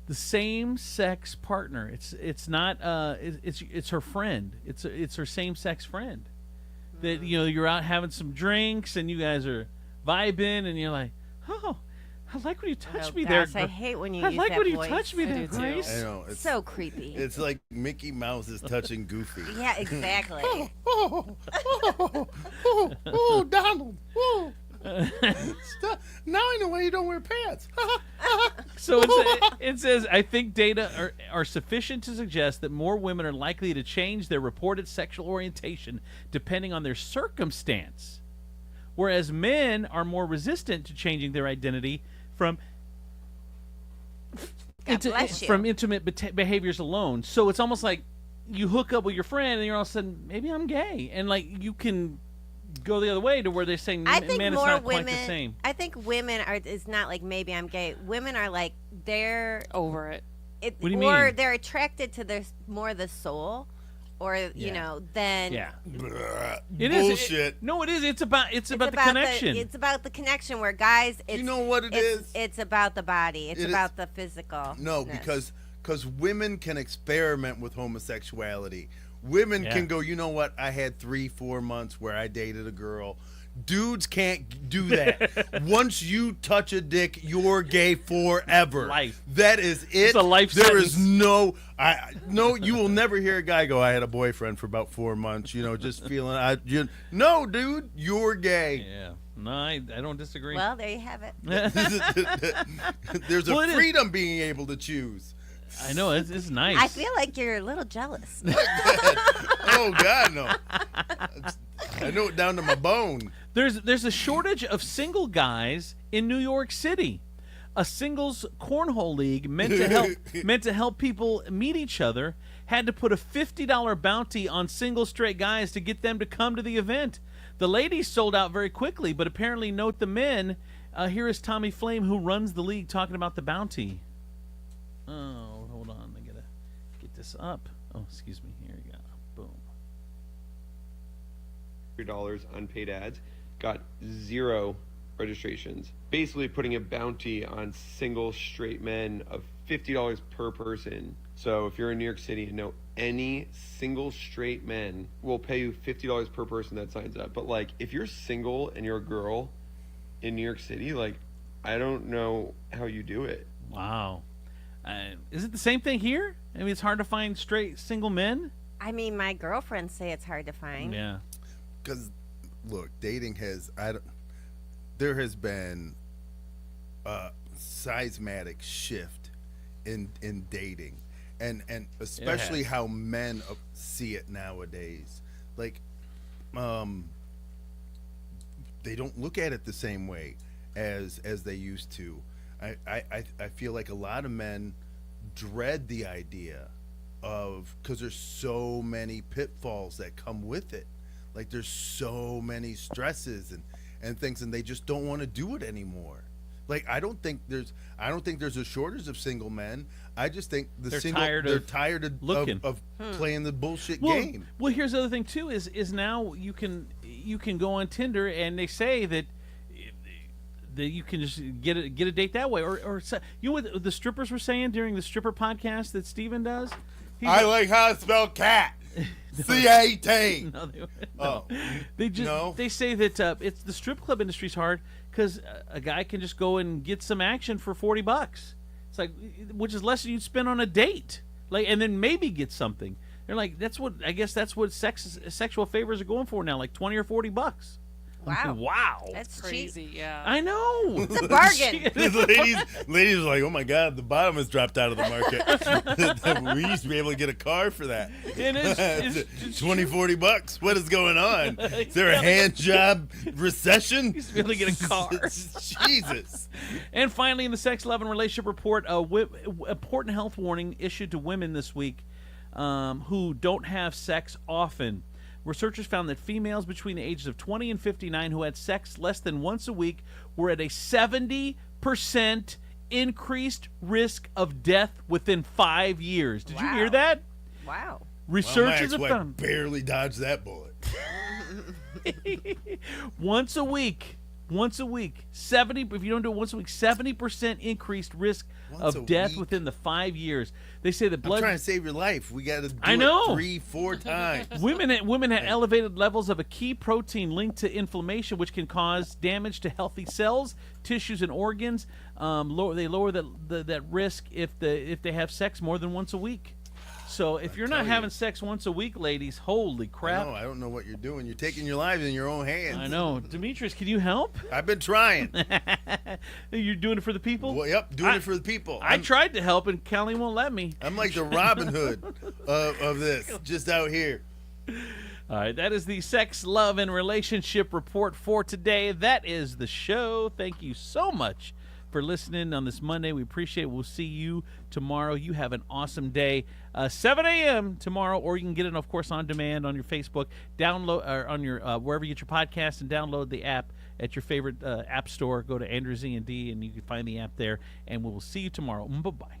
The same sex partner. It's not. It's her friend. It's her same sex friend. That you're out having some drinks and you guys are vibing and you're like, oh. I like when you touch me there. I hate when you I use like that when voice. you touch me there, Grace. I know. It's So creepy. It's like Mickey Mouse is touching Goofy. Yeah, exactly. Oh, Donald. Oh. Stop. Now I know why you don't wear pants. So it says, I think data are sufficient to suggest that more women are likely to change their reported sexual orientation depending on their circumstance, whereas men are more resistant to changing their identity from intimate behaviors alone. So it's almost like you hook up with your friend and you're all of a sudden, maybe I'm gay. And like you can go the other way to where they're saying, I think man, it's more not women. quite the same. I think women are. It's not like maybe I'm gay. Women are like they're over it. What do you or mean? they're attracted to their more the soul, or you know, then Yeah. It is bullshit. No, it is. It's about the connection. It's about the connection where guys. It's, you know what it is? It's about the body. It's It about the physical. No, because women can experiment with homosexuality. Women can go, you know what? I had 3-4 months where I dated a girl. Dudes can't do that. Once you touch a dick, you're gay forever. Life. That is it. It's a life There sentence. is no, you will never hear a guy go, I had a boyfriend for about 4 months, just feeling, no, dude, you're gay. Yeah. No, I don't disagree. Well, there you have it. There's a Well, it is. freedom being able to choose. I know, it's nice. I feel like you're a little jealous. Oh, God, no. I know it down to my bone. There's a shortage of single guys in New York City. A singles cornhole league meant to help people meet each other had to put a $50 bounty on single straight guys to get them to come to the event. The ladies sold out very quickly, but apparently note the men. Here is Tommy Flame, who runs the league, talking about the bounty. Oh, hold on. I gotta get this up. Oh, excuse me. Here we go. Boom. $3 unpaid ads, got 0 registrations, basically putting a bounty on single straight men of $50 per person. So if you're in New York City and know any single straight men will pay you $50 per person that signs up. But like if you're single and you're a girl in New York City, like I don't know how you do it. Wow. Is it the same thing here? I mean, it's hard to find straight single men? I mean, my girlfriends say it's hard to find. Yeah. Because, look, dating there has been a seismic shift in dating. And especially how men see it nowadays. Like, they don't look at it the same way as they used to. I feel like a lot of men dread the idea of, because there's so many pitfalls that come with it. Like there's so many stresses and things, and they just don't want to do it anymore. Like I don't think there's a shortage of single men. I just think they're tired of looking of playing the bullshit game. Well, here's the other thing too is now you can go on Tinder and they say that you can just get a date that way, or you know what the strippers were saying during the stripper podcast that Steven does. I like how to spell cat. C-A-T. They say that it's the strip club industry's hard because a guy can just go and get some action for $40. It's like, which is less than you'd spend on a date, like, and then maybe get something. They're like, that's what sexual favors are going for now, like $20 or $40. Wow. Wow. That's crazy, cheap. yeah. I know. It's a bargain. ladies are like, oh my God, the bottom has dropped out of the market. We used to be able to get a car for that. And it's $20, $40. What is going on? Is there a hand job recession? Used to be able to get a car. Jesus. And finally, in the Sex, Love, and Relationship Report, important health warning issued to women this week who don't have sex often. Researchers found that females between the ages of 20 and 59 who had sex less than once a week were at a 70% increased risk of death within 5 years. Did you hear that? Wow. Researchers have found barely dodged that bullet. Once a week, 70. If you don't do it once a week, 70% increased risk of death within the 5 years. They say that blood. I'm trying to save your life. We got to do I know. it 3-4 times. Women had elevated levels of a key protein linked to inflammation, which can cause damage to healthy cells, tissues, and organs. They lower that risk if they have sex more than once a week. So if you're not having sex once a week, ladies, holy crap! I don't know what you're doing. You're taking your lives in your own hands. I know, Demetrius. Can you help? I've been trying. You're doing it for the people. Well, yep, doing it for the people. I tried to help, and Callie won't let me. I'm like the Robin Hood of this, just out here. All right, that is the Sex, Love, and Relationship Report for today. That is the show. Thank you so much for listening on this Monday. We appreciate it. We'll see you tomorrow. You have an awesome day. 7 a.m. tomorrow, or you can get it, of course, on demand on your Facebook. Download or on your wherever you get your podcast, and download the app at your favorite app store. Go to Andrew Z&D, and you can find the app there. And we will see you tomorrow. Bye-bye.